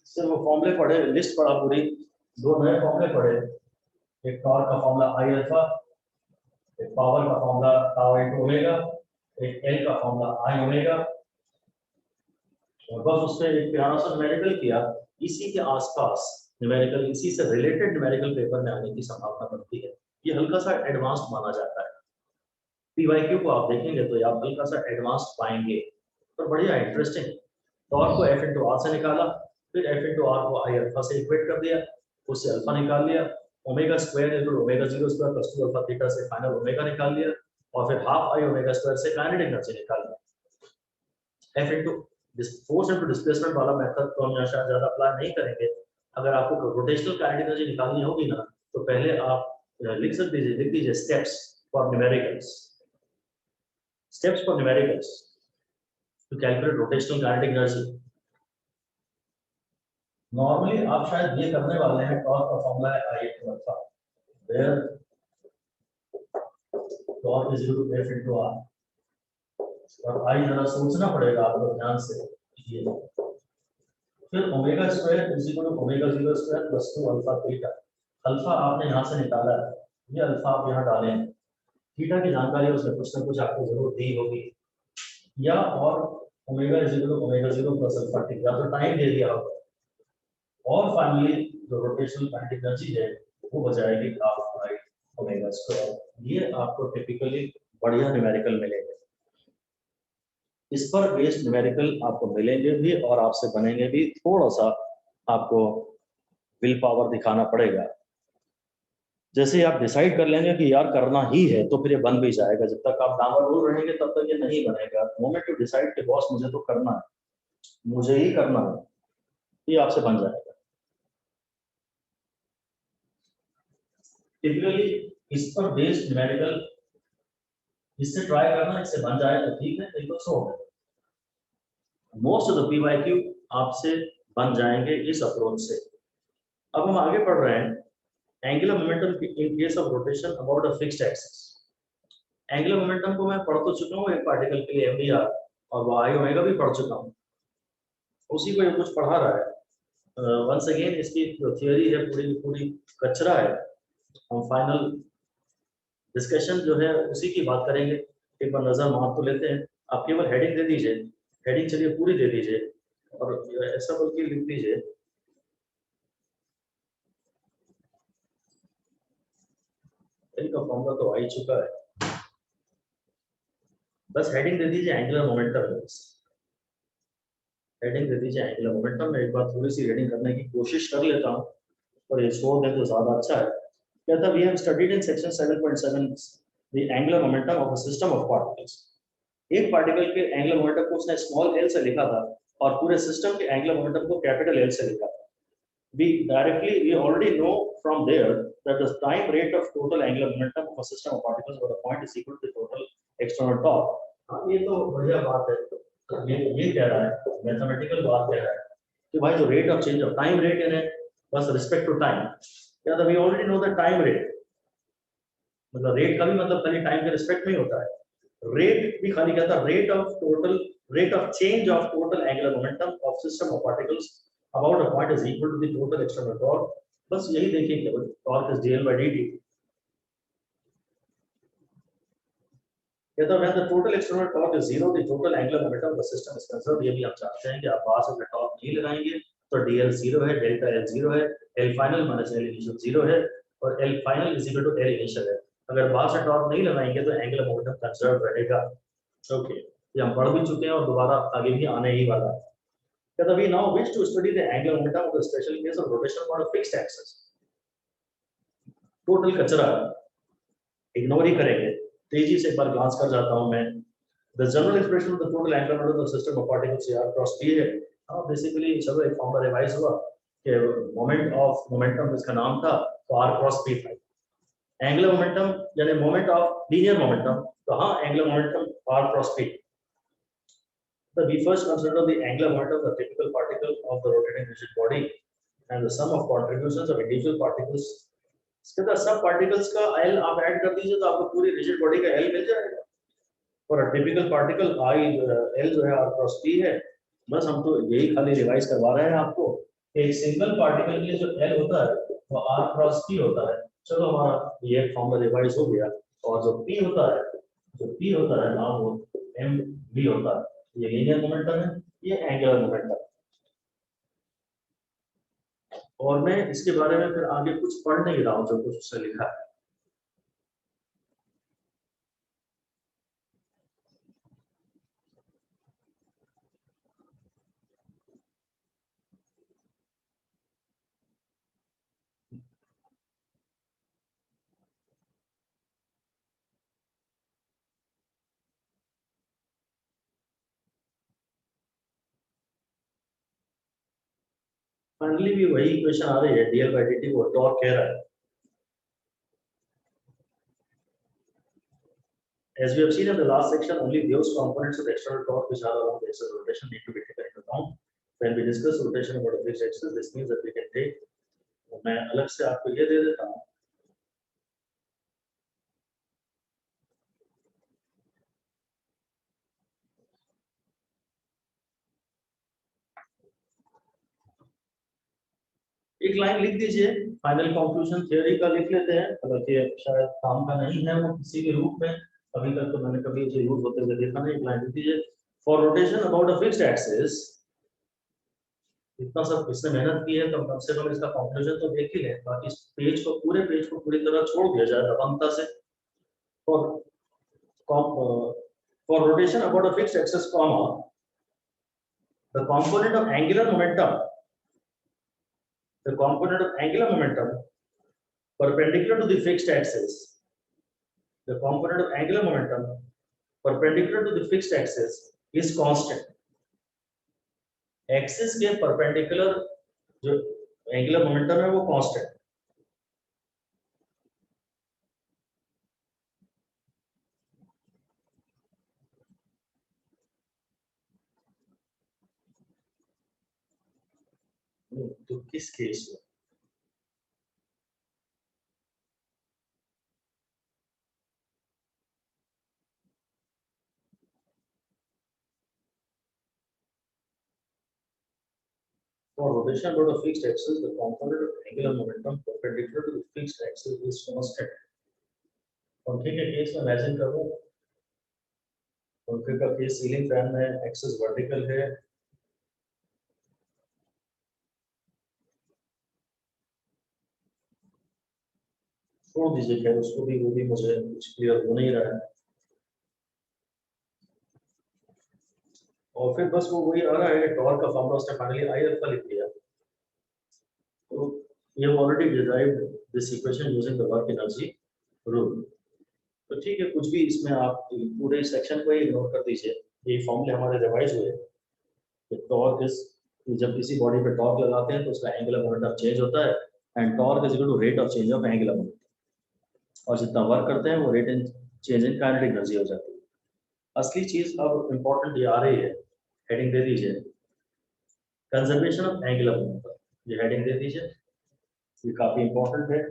सिर्फ वो फॉर्मूले पढ़े, लिस्ट पढ़ा पूरी, 2 नए फॉर्मूले पढ़े, एक टॉर्क का फॉर्मूला आई अल्फा, एक पावर का फॉर्मूला टाउ इनटू ओमेगा, एक एल का फॉर्मूला आई ओमेगा, और बस उससे एक प्यारा सा न्यूमेरिकल किया। इसी के आसपास न्यूमेरिकल, इसी से रिलेटेड न्यूमेरिकल पेपर में आने की संभावना बनती है। ये हल्का सा एडवांस्ड माना जाता है, पीवाईक्यू को आप देखेंगे तो आप हल्का सा एडवांस्ड पाएंगे, पर बढ़िया इंटरेस्टिंग। टॉर्क को एफ इंटू आर से निकाला, फिर एफ इंटू आर को आई अल्फा से इक्वेट कर दिया, उससे अल्फा निकाल लिया, omega square into omega 0 square plus 2 alpha theta से फाइनल ओमेगा निकाल लिया, और फिर हाफ आई ओमेगा स्क्वायर से काइनेटिक एनर्जी निकाल लिया। F into force into displacement वाला मेथड तो हम यहाँ शायद ज्यादा अप्लाई नहीं करेंगे। अगर आपको रोटेशनल काइनेटिक एनर्जी निकालनी होगी ना, तो पहले आप लिख दीजिए steps for numericals, steps for numericals to calculate rotational kinetic energy. Normally आप शायद ये करने वाले हैं, टॉर्क का फॉर्मूला है I into alpha, where torque is equal to F into R, और I जरा सोचना पड़ेगा आपको ध्यान से। ये फिर omega square is equal to omega 0 square plus 2 alpha theta. Alpha आपने यहाँ से निकाला है, ये अल्फा आप यहाँ डालें, थीटा की जानकारी उसमें कुछ ना कुछ आपको जरूर दी होगी, या और omega is equal to omega 0 plus alpha T, या तो टाइम दे दिया होगा, और फाइनली जो रोटेशनल काइनेटिक एनर्जी है वो हो जाएगी हाफ आई ओमेगा स्क्वायर। ये आपको टिपिकली बढ़िया न्यूमेरिकल मिलेंगे, इस पर बेस्ड न्यूमेरिकल आपको मिलेंगे भी और आपसे बनेंगे भी। थोड़ा सा आपको विल पावर दिखाना पड़ेगा। जैसे ही आप डिसाइड कर लेंगे कि यार करना ही है, तो फिर ये बन भी जाएगा। जब तक आप डामाडोल रहेंगे तब तक ये नहीं बनेगा। मोमेंट यू डिसाइड कि बॉस मुझे तो करना है, मुझे ही करना है, ये आपसे बन जाएगा। टिपिकली इस पर बेस्ड मेडिकल, इससे ट्राई करना, इससे बन जाए तो ठीक है, नहीं तो छोड़ दे। मोस्ट ऑफ द पीवाईक्यू आपसे बन जाएंगे इस अप्रोच से। अब हम आगे पढ़ रहे हैं angular momentum in case of rotation about a fixed axis. Angular momentum को मैं पढ़ तो चुका हूँ एक पार्टिकल के लिए, एमडीआर और वाई ओमेगा भी पढ़ चुका हूँ, उसी को ये कुछ पढ़ा रहा है। वंस अगेन इसकी जो थियोरी है पूरी पूरी कचरा है। हम फाइनल डिस्कशन जो है उसी की बात करेंगे। एक बार नजर मार तो लेते हैं। आप केवल हेडिंग दे दीजिए, हेडिंग चलिए पूरी दे दीजिए और ऐसा बल्कि लिख दीजिए का फॉर्मूला तो आ ही चुका है, बस हेडिंग दे दीजिए एंगुलर मोमेंटम। हेडिंग दे दीजिए एंगुलर मोमेंटम में। एक बार थोड़ी सी हेडिंग करने की कोशिश कर लेता हूँ और ये छोड़ दें तो ज्यादा अच्छा है। कहता we have studied in section 7.7 the angular momentum of a system of particles. एक पार्टिकल के एंगुलर मोमेंटम को उसने स्मॉल एल से लिखा था और पूरे सिस्टम के एंगुलर मोमेंटम को कैपिटल एल से लिखा था। We already know from there that the time rate of total angular momentum of a system of particles over a point is equal to the total external torque. हाँ, ये तो बढ़िया बात है। ये कह रहा है, मैथमेटिकल बात कह रहा है कि भाई जो rate of change of time rate है बस रिस्पेक्ट टू टाइम। या तो we already know the time rate, मतलब रेट का भी मतलब खाली टाइम के रिस्पेक्ट में ही होता है। रेट भी खाली कहता है rate of change of total angular momentum of system of particles about a point is equal to the total external torque। बस यही देखेंगे, torque is dl by dt। कहता है when the total external torque is zero, the total angular momentum of the system is conserved। ये भी हम जानते हैं कि आप बाहर से torque नहीं लगाएंगे तो dl जीरो है, डेल्टा l जीरो है, l final minus l initial zero है और l final is equal to l initial है। अगर बाहर से torque नहीं लगाएंगे तो angular momentum conserved रहेगा। ओके, ये हम पढ़ भी चुके हैं और दोबारा आगे भी आने ही वाला है। that we now wish to study the angular momentum of the special case of rotation on a fixed axis। Total कचरा इग्नोर ही करेंगे, तेजी से एक बार ग्लांस कर जाता हूं मैं। The general expression of the total angular momentum of the system of particles r cross p है। अब बेसिकली चलो एक फॉर्मूला रिवाइज हुआ कि मोमेंट ऑफ मोमेंटम इसका नाम था तो r cross p था। एंगुलर मोमेंटम यानी मोमेंट ऑफ लीनियर मोमेंटम, तो हाँ angular momentum r cross p। So we first consider the angular momentum of the typical particle of the rotating rigid body and the sum of contributions of individual particles। इसके बाद सब particles का L आप add कर दीजिए तो आपको पूरी रिजिड बॉडी का L मिल जाएगा। और टिपिकल पार्टिकल I L जो है r cross p है। बस हम तो यही खाली रिवाइज करवा रहे हैं आपको। एक सिंगल पार्टिकल के लिए जो L होता है वो r cross p होता है। चलो हमारा ये फॉर्मूला रिवाइज हो गया। और जो p होता है ना वो mv होता है। ये लीनियर मोमेंटम है, ये एंगुलर मोमेंटम। और मैं इसके बारे में फिर आगे कुछ पढ़ नहीं रहा हूं जो कुछ उसने लिखा है। फाइनली भी वही इक्वेशन आ रही है, dl by dt को टॉर्क कह रहा है। As we have seen in the last section, only those components of the external torque which are around the axis of rotation need to be taken into account when we discuss rotation about a fixed axis। This means that we can take, मैं अलग से आपको ये दे देता हूँ। एक line लिख दीजिए, फाइनल कंक्लूजन थ्योरी का लिख लेते हैं, बल्कि शायद काम का नहीं है वो किसी के रूप में, अभी तक तो मैंने कभी उसे यूज होते हुए देखा नहीं। एक लाइन लिख दीजिए, for rotation about a fixed axis. इतना सब इसने मेहनत की है तो कम से कम इसका कंक्लूजन तो देख ही लें, बाकी इस पेज को पूरी तरह छोड़ दिया जाए दबंगता से। For rotation about a fixed axis comma the component of angular momentum the component of angular momentum perpendicular to the fixed axis, the component of angular momentum perpendicular to the fixed axis is constant. Axis के perpendicular जो angular momentum है वो constant. तो किस case में? For rotation about a fixed axis, the component of angular momentum perpendicular to the fixed axis is constant. पंखे के case में इमेजिन करो, पंखे का केस सीलिंग फैन में एक्सिस वर्टिकल है, छोड़ दीजिए खैर उसको भी, वो भी मुझे कुछ क्लियर हो नहीं रहा है। और फिर बस वो वही आ रहा है कि टॉर्क का फॉर्मूला उसने फाइनली आई अल्फा लिख दिया। तो ये already derived this equation using the work energy rule. तो ठीक है, कुछ भी इसमें आप पूरे सेक्शन को ही इग्नोर कर दीजिए। ये फॉर्मूले हमारे रिवाइज हुए। तो टॉर्क इज, जब किसी बॉडी पे टॉर्क लगाते हैं तो उसका एंगुलर मोमेंटम चेंज होता है, and torque is equal to rate of change of angular momentum, और जितना वर्क करते हैं वो rate in change in kinetic energy हो जाती है। असली चीज अब इंपॉर्टेंट ये आ रही है, हेडिंग दे दीजिए कंजर्वेशन ऑफ एंगुलर मोमेंटम, ये हेडिंग दे दीजिए। ये काफी इंपॉर्टेंट है,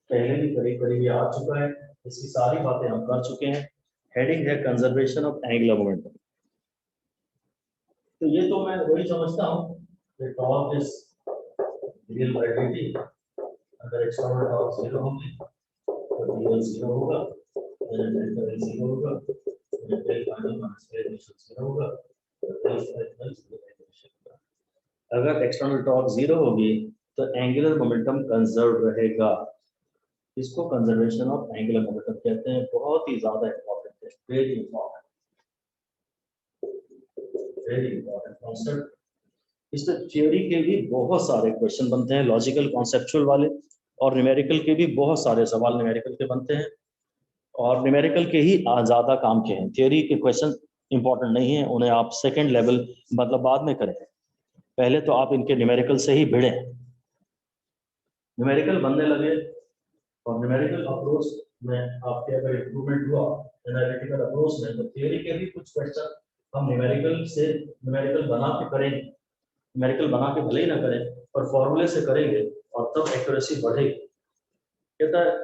पहले भी करीब करीब ये आ चुका है, इसकी सारी बातें हम कर चुके हैं। हेडिंग है कंजर्वेशन ऑफ एंगुलर मोमेंटम। तो ये तो मैं वही समझता हूँ कि टॉर्क इज रियल क्वांटिटी, अगर एक्सटर्नल टॉर्क 0 होगी तो रियल 0 होगा, डेल्टा 0 होगा, डेल्टा फाइनल माइनस इनिशियल 0 होगा, अगर एक्सटर्नल टॉर्क 0 होगी तो एंगुलर मोमेंटम कंजर्व रहेगा। इसको कंजर्वेशन ऑफ एंगुलर मोमेंटम कहते हैं। बहुत ही ज्यादा इंपॉर्टेंट है, very important, very important concept. इसमें थ्योरी के भी बहुत सारे क्वेश्चन बनते हैं, लॉजिकल कॉन्सेप्चुअल वाले, और न्यूमेरिकल के भी बहुत सारे सवाल न्यूमेरिकल के बनते हैं, और न्यूमेरिकल के ही ज्यादा काम के हैं। थ्योरी के क्वेश्चन इंपॉर्टेंट नहीं है, उन्हें आप सेकेंड लेवल मतलब बाद में करें, पहले तो आप इनके न्यूमेरिकल से ही भिड़े। न्यूमेरिकल बनने लगे और न्यूमेरिकल अप्रोच में आपके अगर इम्प्रूवमेंट हुआ एनालिटिकल अप्रोच में, तो थ्योरी के भी कुछ क्वेश्चन हम न्यूमेरिकल से न्यूमेरिकल बना के करेंगे। न्यूमेरिकल बना के भले ही ना करें, पर फॉर्मूले से करेंगे और तब एक्यूरेसी बढ़ेगी। कहता है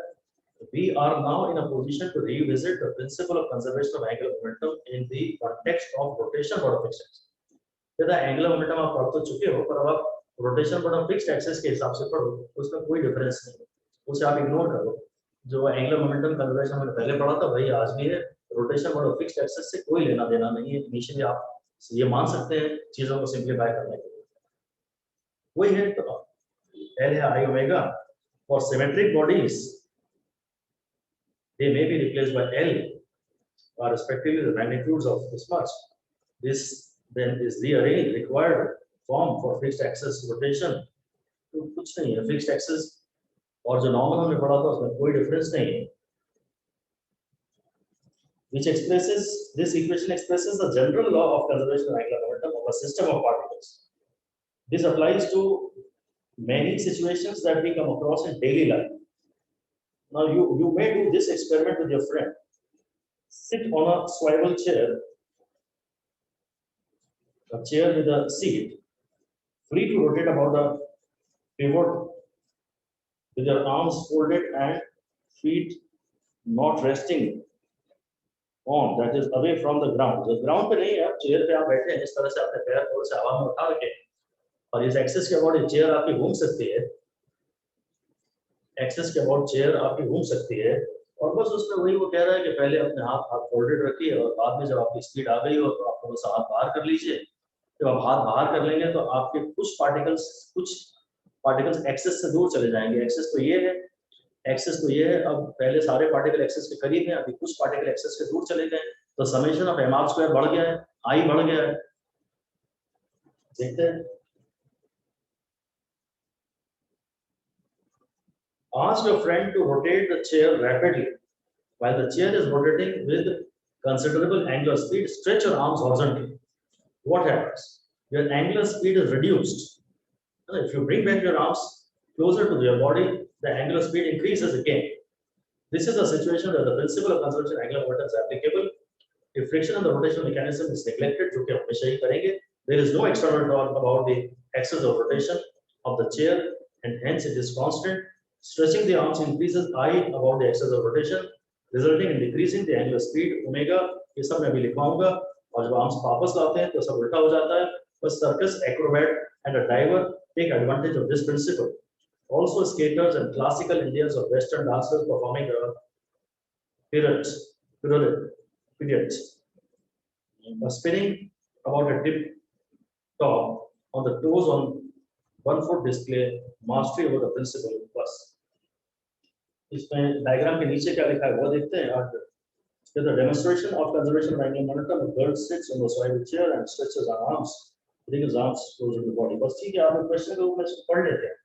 we are now in a position to revisit the principle of conservation of angular momentum in the context of rotation for a fixed axis। कहता है एंगुलर मोमेंटम आप पढ़ तो चुके हो, पर अब आप rotation for a fixed axis के हिसाब से पढ़ो, उसमें कोई डिफरेंस नहीं है, उसे आप इग्नोर करो। जो एंगुलर मोमेंटम कंजर्वेशन हमने पहले पढ़ा था वही आज भी है। Rotation for a fixed axis से कोई लेना देना नहीं है। इनिशियली आप ये मान सकते हैं चीजों को सिंप्लीफाई करने के लिए, वही है। तो एल है I omega. For symmetric bodies they may be replaced by L, or respectively the magnitudes of this much. This then is rearranged required form for fixed axis rotation। तो कुछ नहीं है, फिक्स्ड एक्सिस और जो normal हमने पढ़ा था उसमें कोई डिफरेंस नहीं है। Which expresses, this equation expresses the general law of conservation of angular momentum of a system of particles. This applies to many situations that we come across in daily life. Now you may do this experiment with your friend. Sit on a swivel chair, a chair with a seat, free to rotate about the pivot with your arms folded and feet not resting on, that is away from the ground। जो ground पे नहीं है, आप chair पे आप बैठे हैं, इस तरह से अपने पैर थोड़े से हवा में उठा रखे हैं, और इस एक्सिस के अबाउट चेयर आपकी घूम सकती है, एक्सेस के अबाउट चेयर आपकी घूम सकती है। और बस उसमें वही वो कह रहा है कि पहले अपने हाथ फोल्डेड रखिए, और बाद में जब आपकी स्पीड आ गई हो तो आप थोड़ा सा हाथ बाहर कर लीजिए। जब आप हाथ बाहर कर लेंगे तो आपके कुछ पार्टिकल्स एक्सेस से दूर चले जाएंगे। एक्सेस तो ये है, एक्सेस तो ये है। अब पहले सारे पार्टिकल एक्सेस के करीब हैं, अभी कुछ पार्टिकल एक्सेस के दूर चले गए, तो summation of M R square बढ़ गया है, आई बढ़ गया है। देखते हैं Ask your friend to rotate the chair rapidly. While the chair is rotating with considerable angular speed, stretch your arms horizontally. What happens? Your angular speed is reduced. If you bring back your arms closer to your body, the angular speed increases again. This is a situation where the principle of conservation of angular momentum is applicable. If friction and the rotational mechanism is neglected, जो कि हम हमेशा ही करेंगे, there is no external torque about the axis of rotation of the chair, and hence it is constant. Stretching the arms increases I about the axis of rotation, resulting in decreasing the angular speed omega. ये सब मैं अभी लिखवाऊंगा, और जब arms वापस लाते हैं तो सब उल्टा हो जाता है. बस circus acrobat and a diver take advantage of this principle. Also, skaters and classical Indians or Western dancers performing pirouettes, spinning about a tip top on the toes on 1 foot display mastery over the principle plus. इसमें diagram के नीचे क्या लिखा है वो देखते हैं. और the demonstration of conservation of angular momentum, a girl sits on the side of the chair and stretches her arms, putting his arms closer to the body. बस ठीक है, आप क्वेश्चन के रूप में इसको पढ़ लेते हैं.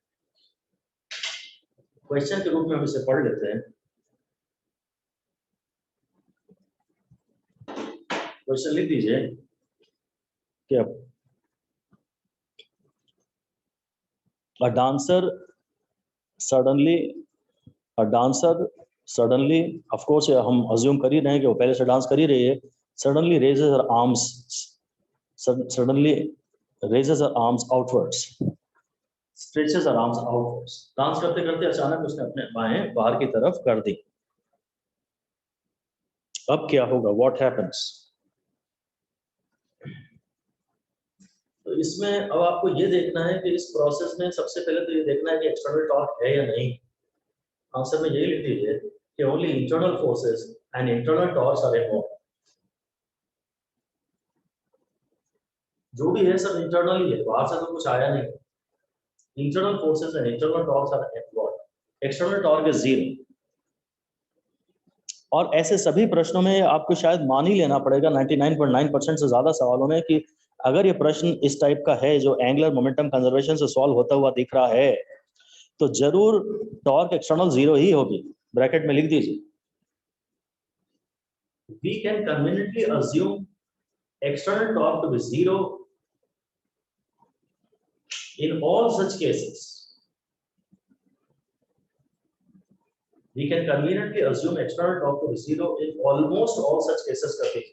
क्वेश्चन के रूप में हम इसे पढ़ लेते हैं. क्वेश्चन लिख दीजिए कि a dancer suddenly, of course हम assume कर ही रहे हैं कि वो पहले से डांस कर ही रही है, suddenly raises her arms outwards, stretches her arms outwards. Dance करते करते अचानक उसने अपने बाहें बाहर की तरफ कर दी. अब क्या होगा? What happens? तो इसमें अब आपको ये देखना है कि इस प्रोसेस में सबसे पहले तो ये देखना है कि एक्सटर्नल टॉर्क है या नहीं. आंसर में यही लिख दीजिए कि only internal forces and internal torques are involve. जो भी है सब इंटरनल ही है, बाहर से तो कुछ आया नहीं. Internal forces and internal torques are involve. External torque is 0. और ऐसे सभी प्रश्नों में आपको शायद मान ही लेना पड़ेगा 99.9% से ज्यादा सवालों में कि अगर ये प्रश्न इस टाइप का है जो एंगुलर मोमेंटम कंजर्वेशन से सॉल्व होता हुआ दिख रहा है तो जरूर टॉर्क एक्सटर्नल 0 ही होगी. ब्रैकेट में लिख दीजिए. We can conveniently assume external torque to be 0 in all such cases. We can conveniently assume external torque to be 0 in almost all such cases करते हैं.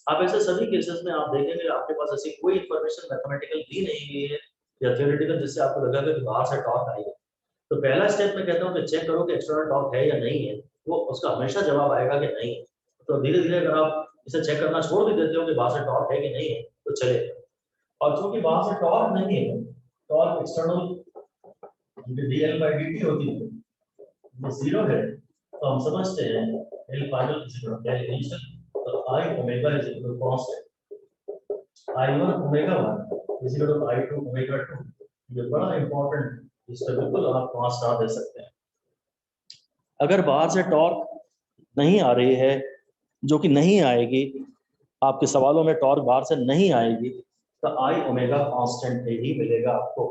आप ऐसे सभी केसेस में आप देखेंगे आपके पास ऐसी कोई इंफॉर्मेशन मैथमेटिकल दी नहीं है या थ्योरेटिकल जिससे आपको लगेगा कि बाहर से टॉर्क आएगा. तो पहला स्टेप मैं कहता हूं कि चेक करो कि एक्सटर्नल टॉर्क है या नहीं है. वो उसका हमेशा जवाब आएगा कि नहीं है. तो धीरे धीरे अगर आप इसे चेक करना छोड़ भी देते हो कि बाहर से टॉर्क है कि नहीं है तो चलेगा. और क्योंकि बाहर से टॉर्क नहीं है, टॉर्क एक्सटर्नल dl/dt होती है, वो 0 है, तो हम समझते हैं L final is equal to L initial. तो I omega is equal to constant I1 omega 1 is equal to I2 omega 2. ये बड़ा इंपॉर्टेंट, इस पे बिल्कुल आप 5 स्टार दे सकते हैं. अगर बाहर से टॉर्क नहीं आ रही है, जो कि नहीं आएगी, आपके सवालों में टॉर्क बाहर से नहीं आएगी, तो I ओमेगा कांस्टेंट ही मिलेगा आपको.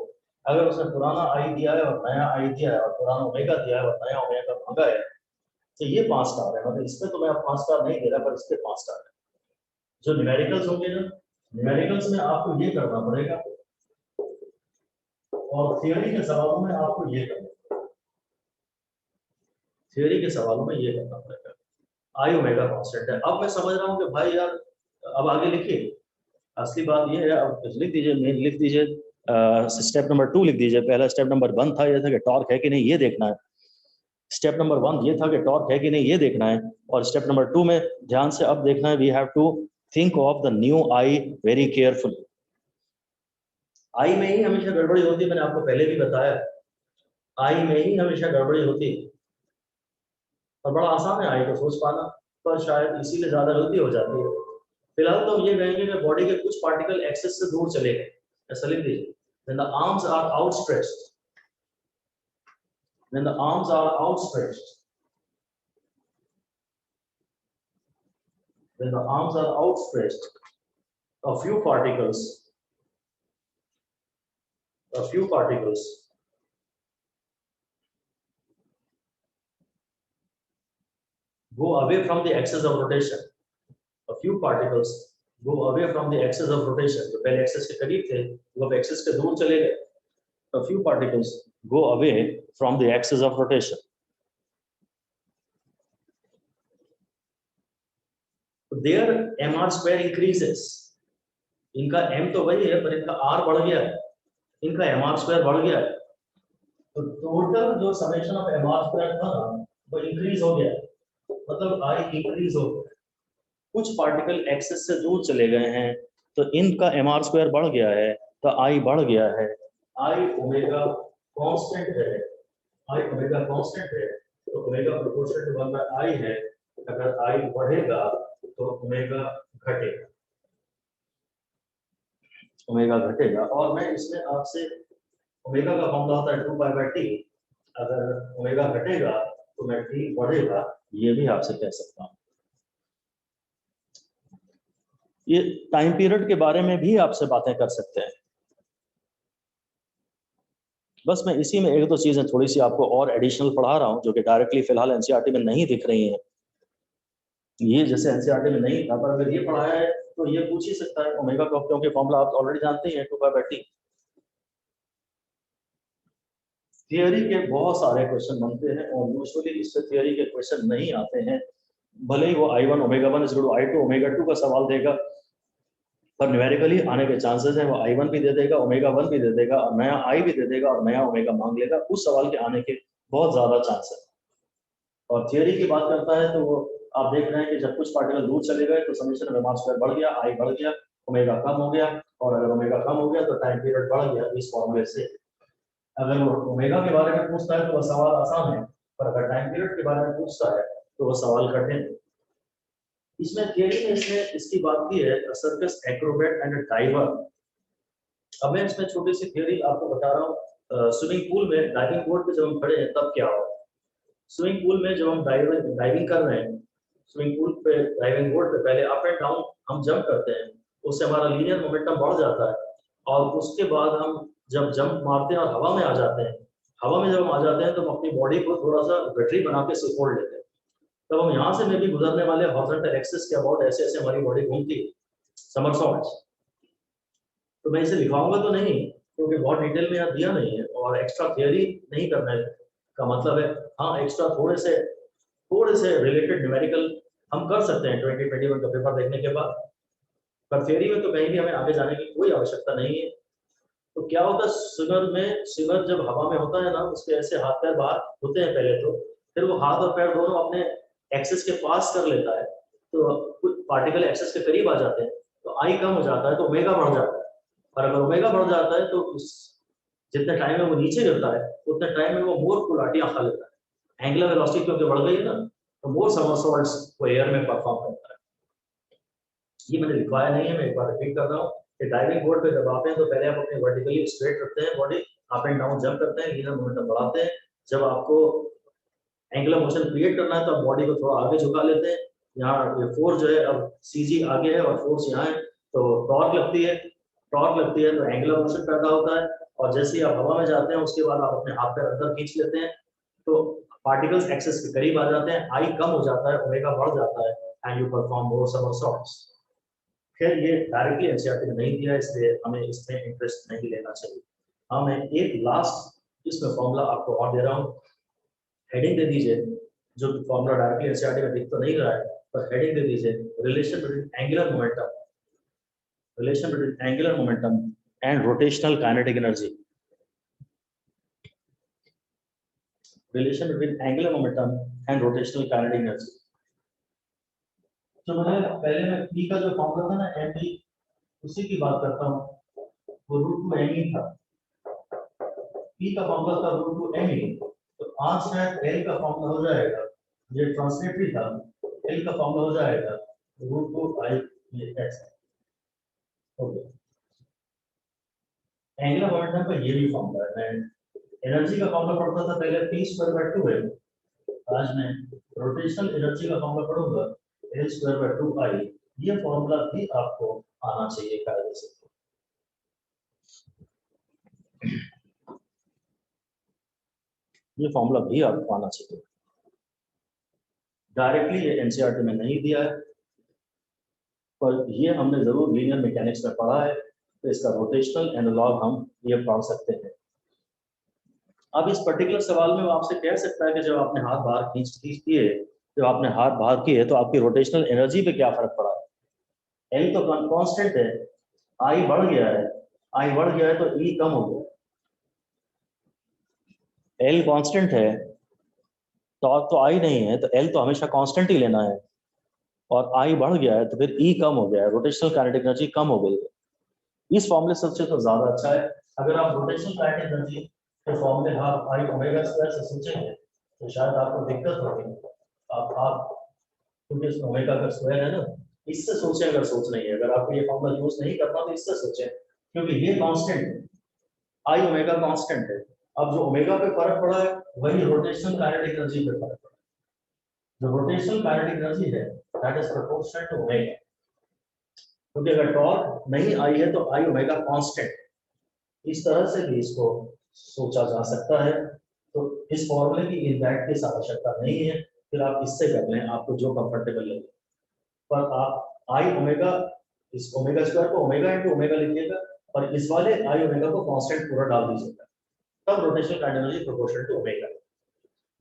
अगर उसने पुराना I दिया है और नया I दिया है और पुराना ओमेगा दिया है और नया ओमेगा मांगा है तो ये 5 स्टार है. मतलब इसमें तो मैं अब 5 स्टार नहीं दे रहा, पर इस पे 5 स्टार है. जो न्यूमेरिकल्स होंगे ना, न्यूमेरिकल्स में आपको ये करना पड़ेगा और थियरी के सवालों में आपको ये करना पड़ेगा. थियरी के सवालों में ये करना पड़ेगा. I ओमेगा कांस्टेंट है. अब मैं समझ रहा हूँ कि भाई यार अब आगे लिखिए. असली बात ये है, अब लिख दीजिए, मेन लिख दीजिए. स्टेप नंबर 2 लिख दीजिए. पहला स्टेप नंबर 1 था ये था कि टॉर्क है कि नहीं ये देखना है. स्टेप नंबर 1 ये था कि टॉर्क है कि नहीं ये देखना है. और स्टेप नंबर 2 में ध्यान से अब देखना है, we have to think of the new I very careful. I में ही हमेशा गड़बड़ी होती है, मैंने आपको पहले भी बताया. I में ही हमेशा गड़बड़ी होती है. और बड़ा आसान है I को सोच पाना, पर शायद इसीलिए ज्यादा गलती हो जाती है. फिलहाल तो ये कहेंगे कि बॉडी के कुछ पार्टिकल एक्सेस से दूर चले गए. ऐसा लिख दीजिए. When the arms are outstretched, when the arms are outstretched, when the arms are outstretched, a few particles go away from the axis of rotation. A few particles go away from the axis of rotation. जो पहले axis के करीब थे वो अब axis के दूर चले गए. A few particles go away from the axis of rotation. Their mr square increases. इनका m तो वही है पर इनका r बढ़ गया है, इनका mr square बढ़ गया है. तो टोटल जो समेशन ऑफ mr square था ना वो इंक्रीज हो गया, मतलब I इंक्रीज हो गया. कुछ पार्टिकल एक्सिस से दूर चले गए हैं तो इनका mr स्क्वायर बढ़ गया है, तो I बढ़ गया है. I ओमेगा कांस्टेंट है, I ओमेगा कांस्टेंट है तो omega proportional to 1 by I है. अगर I बढ़ेगा तो ओमेगा घटेगा, ओमेगा घटेगा. और मैं इसमें आपसे ओमेगा का फॉर्मूला होता है 2 पाई बाय टी. अगर ओमेगा घटेगा तो मैं टी बढ़ेगा, ये भी आपसे कह सकता हूँ. ये टाइम पीरियड के बारे में भी आपसे बातें कर सकते हैं. बस मैं इसी में एक दो चीजें थोड़ी सी आपको और एडिशनल पढ़ा रहा हूँ जो कि डायरेक्टली फिलहाल एनसीईआरटी में नहीं दिख रही हैं. ये जैसे एनसीईआरटी में नहीं था पर अगर ये पढ़ाया है तो ये पूछ ही सकता है ओमेगा का, क्योंकि फॉर्मूला आप ऑलरेडी जानते ही हैं 2 पाई बाय टी. थियरी के बहुत सारे क्वेश्चन बनते हैं और यूजुअली इससे थियरी के क्वेश्चन नहीं आते हैं. भले ही वो I1 omega 1 is equal to I2 omega 2 का सवाल देगा, पर न्यूमेरिकली आने के चांसेस हैं वो I1 भी दे देगा, ओमेगा 1 भी दे देगा और नया I भी दे देगा और नया ओमेगा मांग लेगा. उस सवाल के आने के बहुत ज्यादा चांस है. और थियरी की बात करता है तो वो आप देख रहे हैं कि जब कुछ पार्टिकल दूर चले गए तो समेशन ऑफ mr स्क्वायर बढ़ गया, I बढ़ गया, ओमेगा कम हो गया. और अगर ओमेगा कम हो गया तो टाइम पीरियड बढ़ गया इस फॉर्मूले से. अगर वो ओमेगा के बारे में पूछता है तो वह सवाल आसान है, पर अगर टाइम पीरियड के बारे में पूछता है तो वह सवाल कठिन है. इसमें थियरी में इसने इसकी बात की है सर्कस एक्रोबैट एंड डाइवर. अब मैं इसमें छोटी सी थियरी आपको बता रहा हूँ. स्विमिंग पूल में डाइविंग बोर्ड पे जब हम खड़े हैं तब क्या हो. स्विमिंग पूल में जब हम डाइविंग कर रहे हैं, स्विमिंग पूल पे डाइविंग बोर्ड पे पहले अप एंड डाउन हम जंप करते हैं, उससे हमारा लीनियर मोमेंटम बढ़ जाता है. और उसके बाद हम जब जंप मारते हैं और हवा में आ जाते हैं, हवा में जब हम आ जाते हैं तो हम अपनी बॉडी को थोड़ा सा गठरी बना के सिकोड़ लेते हैं. तब हम यहाँ से में भी गुजरने वाले हॉरिजॉन्टल एक्सिस के अबाउट ऐसे ऐसे हमारी बॉडी घूमती है, समरसॉल्ट्स. तो मैं इसे लिखवाऊंगा तो नहीं क्योंकि बहुत डिटेल में यहाँ दिया नहीं है और एक्स्ट्रा थियरी नहीं करना है का मतलब है. हाँ, एक्स्ट्रा थोड़े से रिलेटेड न्यूमेरिकल हम कर सकते हैं 2021 का पेपर देखने के बाद, पर थियरी में तो कहीं भी हमें आगे जाने की कोई आवश्यकता नहीं है. तो क्या होता है स्विमर जब हवा में होता है ना, उसके ऐसे हाथ पैर बाहर होते हैं पहले तो, फिर वो हाथ और पैर दोनों अपने एक्सिस के पास कर लेता है. तो कुछ पार्टिकल एक्सिस के करीब आ जाते हैं तो I कम हो जाता है तो ओमेगा बढ़ जाता है. और अगर ओमेगा बढ़ जाता है तो उस जितने टाइम में वो नीचे गिरता है उतने टाइम में वो मोर कुलाटियां खा लेता है. एंगुलर वेलोसिटी क्योंकि बढ़ गई है ना, तो मोर समरसॉल्ट्स वो एयर में परफॉर्म करता है. ये मैंने लिखवाया नहीं है, मैं एक बार रिपीट कर रहा हूँ कि डाइविंग बोर्ड पे जब आते हैं तो पहले आप अपने वर्टिकली स्ट्रेट रखते हैं body, up and down jump करते हैं, लीनियर मोमेंटम बढ़ाते हैं. जब आपको एंगुलर मोशन क्रिएट करना है तो आप बॉडी को थोड़ा आगे झुका लेते हैं. यहाँ ये फोर्स जो है अब CG आगे है और फोर्स यहाँ है तो टॉर्क लगती है तो एंगुलर मोशन पैदा होता है. और जैसे ही आप हवा में जाते हैं उसके बाद आप अपने हाथ पैर अंदर खींच लेते हैं तो पार्टिकल्स एक्सिस के करीब आ जाते हैं, I कम हो जाता है, ओमेगा बढ़ जाता है एंड यू परफॉर्म मोर समरसॉल्ट्स. खैर ये डायरेक्टली एनसीईआरटी में नहीं दिया इसलिए हमें इसमें इंटरेस्ट नहीं लेना चाहिए. हाँ, मैं एक लास्ट इसमें फॉर्मूला आपको और दे रहा हूँ. हेडिंग दे दीजिए, जो फॉर्मूला डायरेक्टली एनसीईआरटी में दिख तो नहीं रहा है पर हेडिंग दे दीजिए relation between angular momentum and rotational kinetic energy. Relation between angular momentum and rotational kinetic energy. तो मैं P का जो फॉर्मूला था ना mp, उसी की बात करता हूँ. वो √2me था. P का फॉर्मूला था √2me. तो आज शायद L का फॉर्मूला हो जाएगा, ये ट्रांसलेटरी था, L का फॉर्मूला हो जाएगा √2I ओके. एंगुलर मोमेंटम का ये भी फॉर्मूला है. मैं एनर्जी का फॉर्मूला पढ़ता था पहले p²/2 है. आज मैं रोटेशनल एनर्जी का फॉर्मूला पढ़ूंगा L²/2I. ये फॉर्मूला भी आपको आना चाहिए कायदे से. ये फॉर्मूला भी आपको आना चाहिए. डायरेक्टली ये एनसीईआरटी में नहीं दिया है, पर ये हमने जरूर लीनियर मैकेनिक्स में पढ़ा है, तो इसका रोटेशनल एनालॉग हम ये पढ़ सकते हैं। अब इस पर्टिकुलर सवाल में वो आपसे कह सकता है कि जब आपने हाथ बाहर खींच खींच दिए, जब आपने हाथ बाहर किए तो आपकी रोटेशनल एनर्जी पे क्या फर्क पड़ा है। एल तो कांस्टेंट है, आई बढ़ गया है, आई बढ़ गया है तो ई कम हो गया। एल कांस्टेंट है, टॉर्क तो आई नहीं है, तो एल तो हमेशा कांस्टेंट ही लेना है, और आई बढ़ गया है तो फिर ई कम हो गया है, रोटेशनल काइनेटिक एनर्जी कम हो गई है। इस फॉर्मूले सबसे तो ज्यादा अच्छा है। अगर आप रोटेशनल काइनेटिक एनर्जी के फॉर्मूले हाफ आई ओमेगा स्क्वायर से सोचेंगे तो शायद आपको दिक्कत होगी। आप क्योंकि इसमें ओमेगा का स्क्वायर है ना, इससे सोचें, अगर सोच नहीं है, अगर आपको ये फॉर्मूला यूज नहीं करना तो इससे सोचें, क्योंकि ये कांस्टेंट है, आई ओमेगा कांस्टेंट है। अब जो ओमेगा पे फर्क पड़ा है वही रोटेशनल काइनेटिक एनर्जी पे फर्क पड़ा है। जो रोटेशनल काइनेटिक एनर्जी है that is proportional to omega, क्योंकि अगर टॉर्क नहीं आई है तो आई ओमेगा कांस्टेंट, इस तरह से भी इसको सोचा जा सकता है। तो इस फॉर्मूले की इनवैट की आवश्यकता नहीं है, फिर आप इससे कर लें, आपको जो कंफर्टेबल लगे। पर आप आई ओमेगा, इस ओमेगा स्क्वायर को ओमेगा इंटू ओमेगा लिखिएगा, और इस वाले आई ओमेगा को कांस्टेंट पूरा डाल दीजिएगा, तब rotational kinetic energy proportional to omega.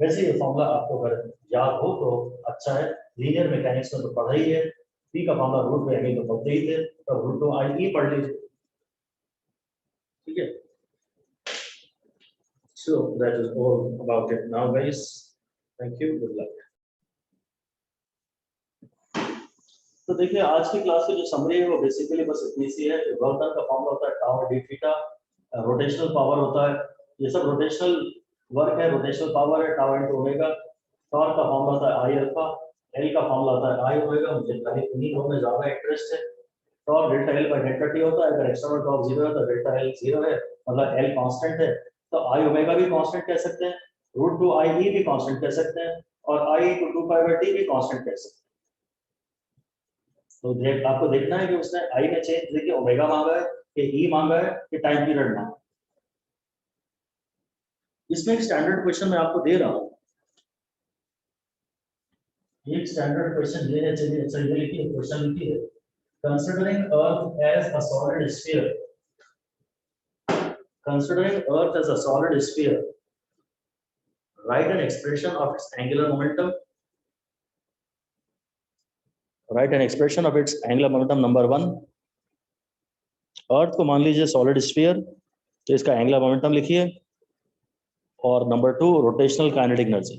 वैसे ये फॉर्मूला आपको अगर याद हो तो अच्छा है, लीनियर मैकेनिक्स में तो पढ़ा ही है, पी का फॉर्मूला रूट में अभी तो पढ़ते ही थे, तो रूट टू आई ई पढ़ लीजिए, ठीक है। So that is all about it now, guys. Thank you. Good luck. तो देखिए आज की क्लास की जो समरी है वो बेसिकली बस इतनी सी है। वर्क डन का फॉर्मूला होता है tau D theta, rotational power होता है, ये सब रोटेशनल वर्क है, रोटेशनल पावर है टाउ इनटू ओमेगा। टॉर्क का फॉर्मूला होता है आई अल्फा, एल का फॉर्मूला होता है आई ओमेगा। मुझे खाली इन्हीं दो में ज्यादा इंटरेस्ट है। Torque delta L by delta T होता है, अगर एक्सटर्नल टॉर्क जीरो है तो डेल्टा एल जीरो है, मतलब एल कांस्टेंट है, तो आई ओमेगा भी कांस्टेंट कह सकते हैं, रूट टू आई ई भी कांस्टेंट कह सकते हैं, और I two two pi by T भी कांस्टेंट कह सकते हैं। तो आपको देखना है कि उसने आई में चेंज देखिए ओमेगा मांगा है कि ई मांगा है कि टाइम पीरियड मांगा। इसमें एक स्टैंडर्ड क्वेश्चन मैं आपको दे रहा हूं, एक स्टैंडर्ड क्वेश्चन ये है, चलिए अच्छा ये लिखिए, क्वेश्चन लिखिए, considering earth as a solid sphere, considering earth as a solid sphere, write an expression of its angular momentum, write an expression of its angular momentum number 1। अर्थ को मान लीजिए सॉलिड स्फीयर, तो इसका एंगुलर मोमेंटम लिखिए, और number 2 rotational kinetic energy.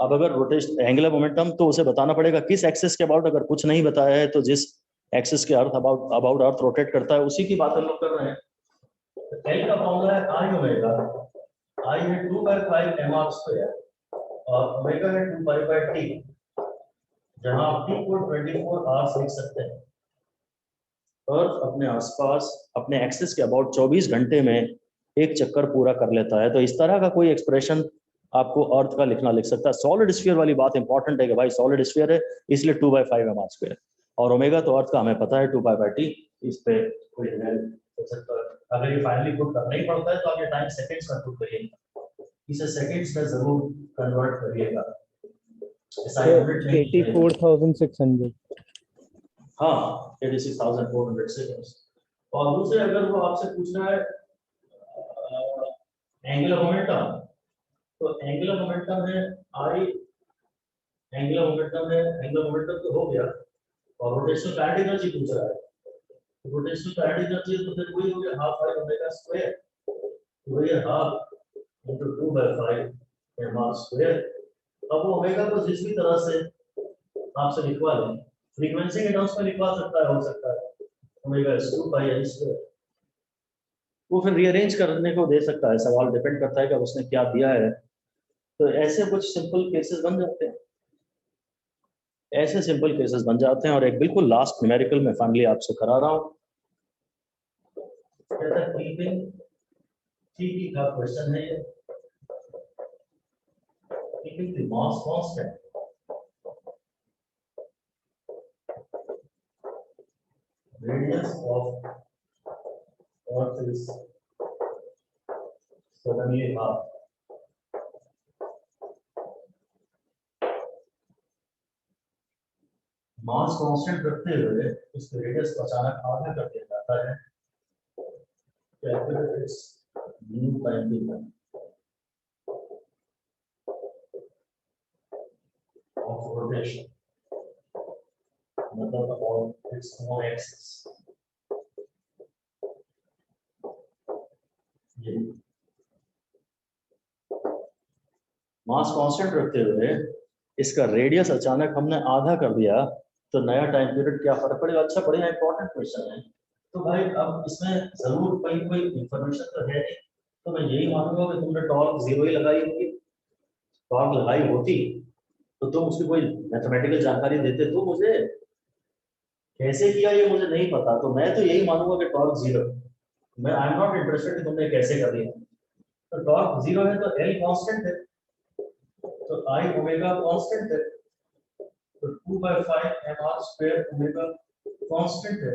अब अगर rotation angular momentum तो उसे बताना पड़ेगा किस एक्सिस के अबाउट, अगर कुछ नहीं बताया है तो जिस एक्सिस के अर्थ अबाउट अर्थ रोटेट करता है उसी की बात हम लोग कर रहे हैं। एल का फॉर्मूला है आई ओमेगा, आई है 2/5 mr स्क्वायर और ओमेगा है 2 पाई/t, जहां आप t को 24 आवर्स लिख सकते हैं। अर्थ अपने आसपास अपने एक्सिस के अबाउट 24 घंटे में एक चक्कर पूरा कर लेता है, तो इस तरह का कोई एक्सप्रेशन आपको अर्थ का लिखना लिख सकता है। सॉलिड स्फीयर वाली बात इंपॉर्टेंट है कि भाई सॉलिड स्फीयर है इसलिए 2/5 mr स्क्वायर, और ओमेगा तो अर्थ का हमें पता है 2 पाई/t, इस पे कोई हो सकता है। अगर ये फाइनली पुट करना ही पड़ता है तो आप ये टाइम सेकंड्स में पुट करिएगा, इसे सेकंड्स में जरूर कन्वर्ट करिएगा, ऐसा यूनिट नहीं है। 84,600। हाँ 86,400 सेकंड्स। और दूसरे अगर वो आपसे पूछना है एंगुलर मोमेंटम, तो एंगुलर मोमेंटम है आई, एंगुलर मोमेंटम है, एंगुलर मोमेंटम तो हो गया, और रोटेशनल काइनेटिक एनर्जी पूछ रहा है, रोटेशनल काइनेटिक एनर्जी तो फिर वही हो गया हाफ आई ओमेगा स्क्वायर, वही है हाफ इनटू 2/5 mr स्क्वायर। अब वो ओमेगा को जिस भी तरह से आपसे लिखवा लें, फ्रीक्वेंसी के टर्म्स में लिखवा सकता है, हो सकता है omega is 2 pi L square, वो फिर रीअरेंज करने को दे सकता है, सवाल डिपेंड करता है कि उसने क्या दिया है। तो ऐसे कुछ सिंपल केसेस बन जाते हैं, ऐसे सिंपल केसेस बन जाते हैं। और एक बिल्कुल लास्ट न्यूमेरिकल में फाइनली आपसे करा रहा हूं, कीपिंग का क्वेश्चन है ये, keeping the mass constant, radius of earth is suddenly half, mass constant रखते हुए इसके रेडियस को अचानक आधा कर दिया जाता है, calculate its mean time period of rotation, मतलब ऑफ इट्स ओन एक्सिस। ये मास कांस्टेंट रखते हुए इसका रेडियस अचानक हमने आधा कर दिया, तो नया टाइम पीरियड क्या फर्क पड़ेगा? अच्छा, बढ़िया इंपॉर्टेंट क्वेश्चन है। तो भाई अब इसमें जरूर कोई इंफॉर्मेशन तो है नहीं, तो मैं यही मानूंगा कि तुमने टॉर्क जीरो ही लगाई होगी। टॉर्क लगाई होती तो तुम उसकी कोई मैथमेटिकल जानकारी देते तो मुझे, कैसे किया ये मुझे नहीं पता, तो मैं तो यही मानूंगा कि टॉर्क जीरो। मैं आई एम नॉट इंटरेस्टेड कि तुमने कैसे कर दिया। तो टॉर्क जीरो है तो एल कांस्टेंट है, तो आई ओमेगा कांस्टेंट है, तो 2/5 mr स्क्वायर ओमेगा कांस्टेंट है।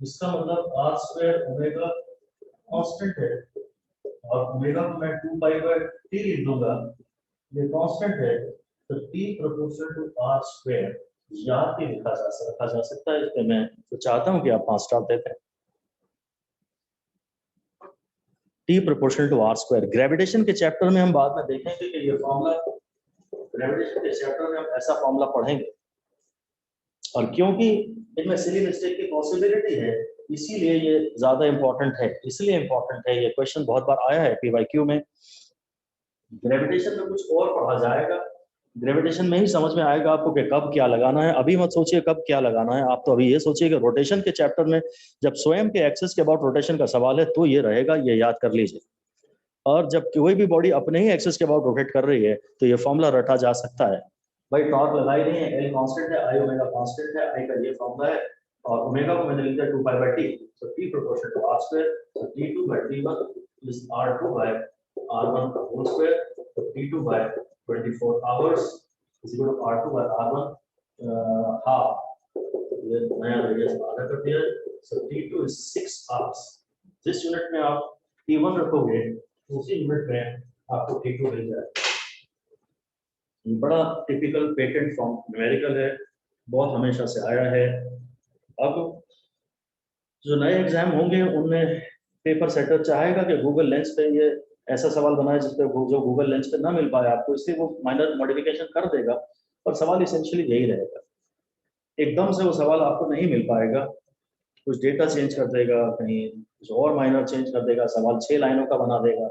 इसका मतलब r स्क्वायर ओमेगा कांस्टेंट है, और ओमेगा को मैं 2 पाई/t लिख दूंगा, ये कांस्टेंट है। तो t proportional to r square याद भी रखा जा सकता है। इसमें मैं तो चाहता हूं कि आप 5 स्टार देते हैं। t proportional to r square, gravitation के चैप्टर में हम बाद में देखेंगे कि ये फॉर्मूला, ग्रेविटेशन के चैप्टर में हम ऐसा फॉर्मूला पढ़ेंगे, और क्योंकि इनमें सिली मिस्टेक की पॉसिबिलिटी है इसीलिए ये ज्यादा इंपॉर्टेंट है। इसलिए इंपॉर्टेंट है, ये क्वेश्चन बहुत बार आया है पीवाईक्यू में। ग्रेविटेशन में कुछ और पढ़ा जाएगा, ग्रेविटेशन में ही समझ में आएगा आपको कि कब क्या लगाना है। अभी मत सोचिए कब क्या लगाना है, आप तो अभी ये सोचिए कि रोटेशन के चैप्टर में जब स्वयं के एक्सिस के अबाउट रोटेशन का सवाल है तो ये रहेगा, ये याद कर लीजिए। और जब कोई भी बॉडी अपने ही एक्सिस के अबाउट रोटेट कर रही है तो ये फॉर्मूला रटा जा सकता है। भाई टॉर्क लगाई नहीं है, एल कांस्टेंट है, आई ओमेगा कांस्टेंट है, आई का ये फॉर्मूला है, और ओमेगा को मैंने लिख दिया 2 पाई/t, so t proportional to r square, so t2/t1 is r2/r1 whole square, so t2/24 hours is equal to r2/r1 half, ये नया रेडियस आधा कर दिया, सो t2 इज 6 आवर्स। जिस यूनिट में आप t1 रखोगे उसी यूनिट में आपको t2 मिल जाएगा। बड़ा टिपिकल पेटेंट फॉर्म न्यूमेरिकल है, बहुत हमेशा से आया है। अब जो नए एग्जाम होंगे उनमें पेपर सेटर चाहेगा कि गूगल लेंस पे ये ऐसा सवाल बनाए जिसपे जो गूगल लेंस पे ना मिल पाए आपको, इसलिए वो माइनर मॉडिफिकेशन कर देगा, पर सवाल इसेंशियली यही रहेगा। एकदम से वो सवाल आपको नहीं मिल पाएगा, कुछ डेटा चेंज कर देगा, कहीं कुछ और माइनर चेंज कर देगा, सवाल 6 लाइनों का बना देगा,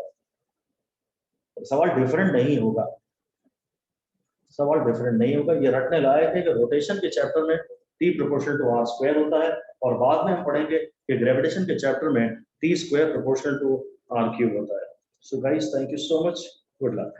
सवाल डिफरेंट नहीं होगा, सवाल डिफरेंट नहीं होगा। ये रटने लायक है कि रोटेशन के चैप्टर में t proportional to r square होता है, और बाद में हम पढ़ेंगे कि ग्रेविटेशन के चैप्टर में t square proportional to r cube होता है। So guys, thank you so much, good luck.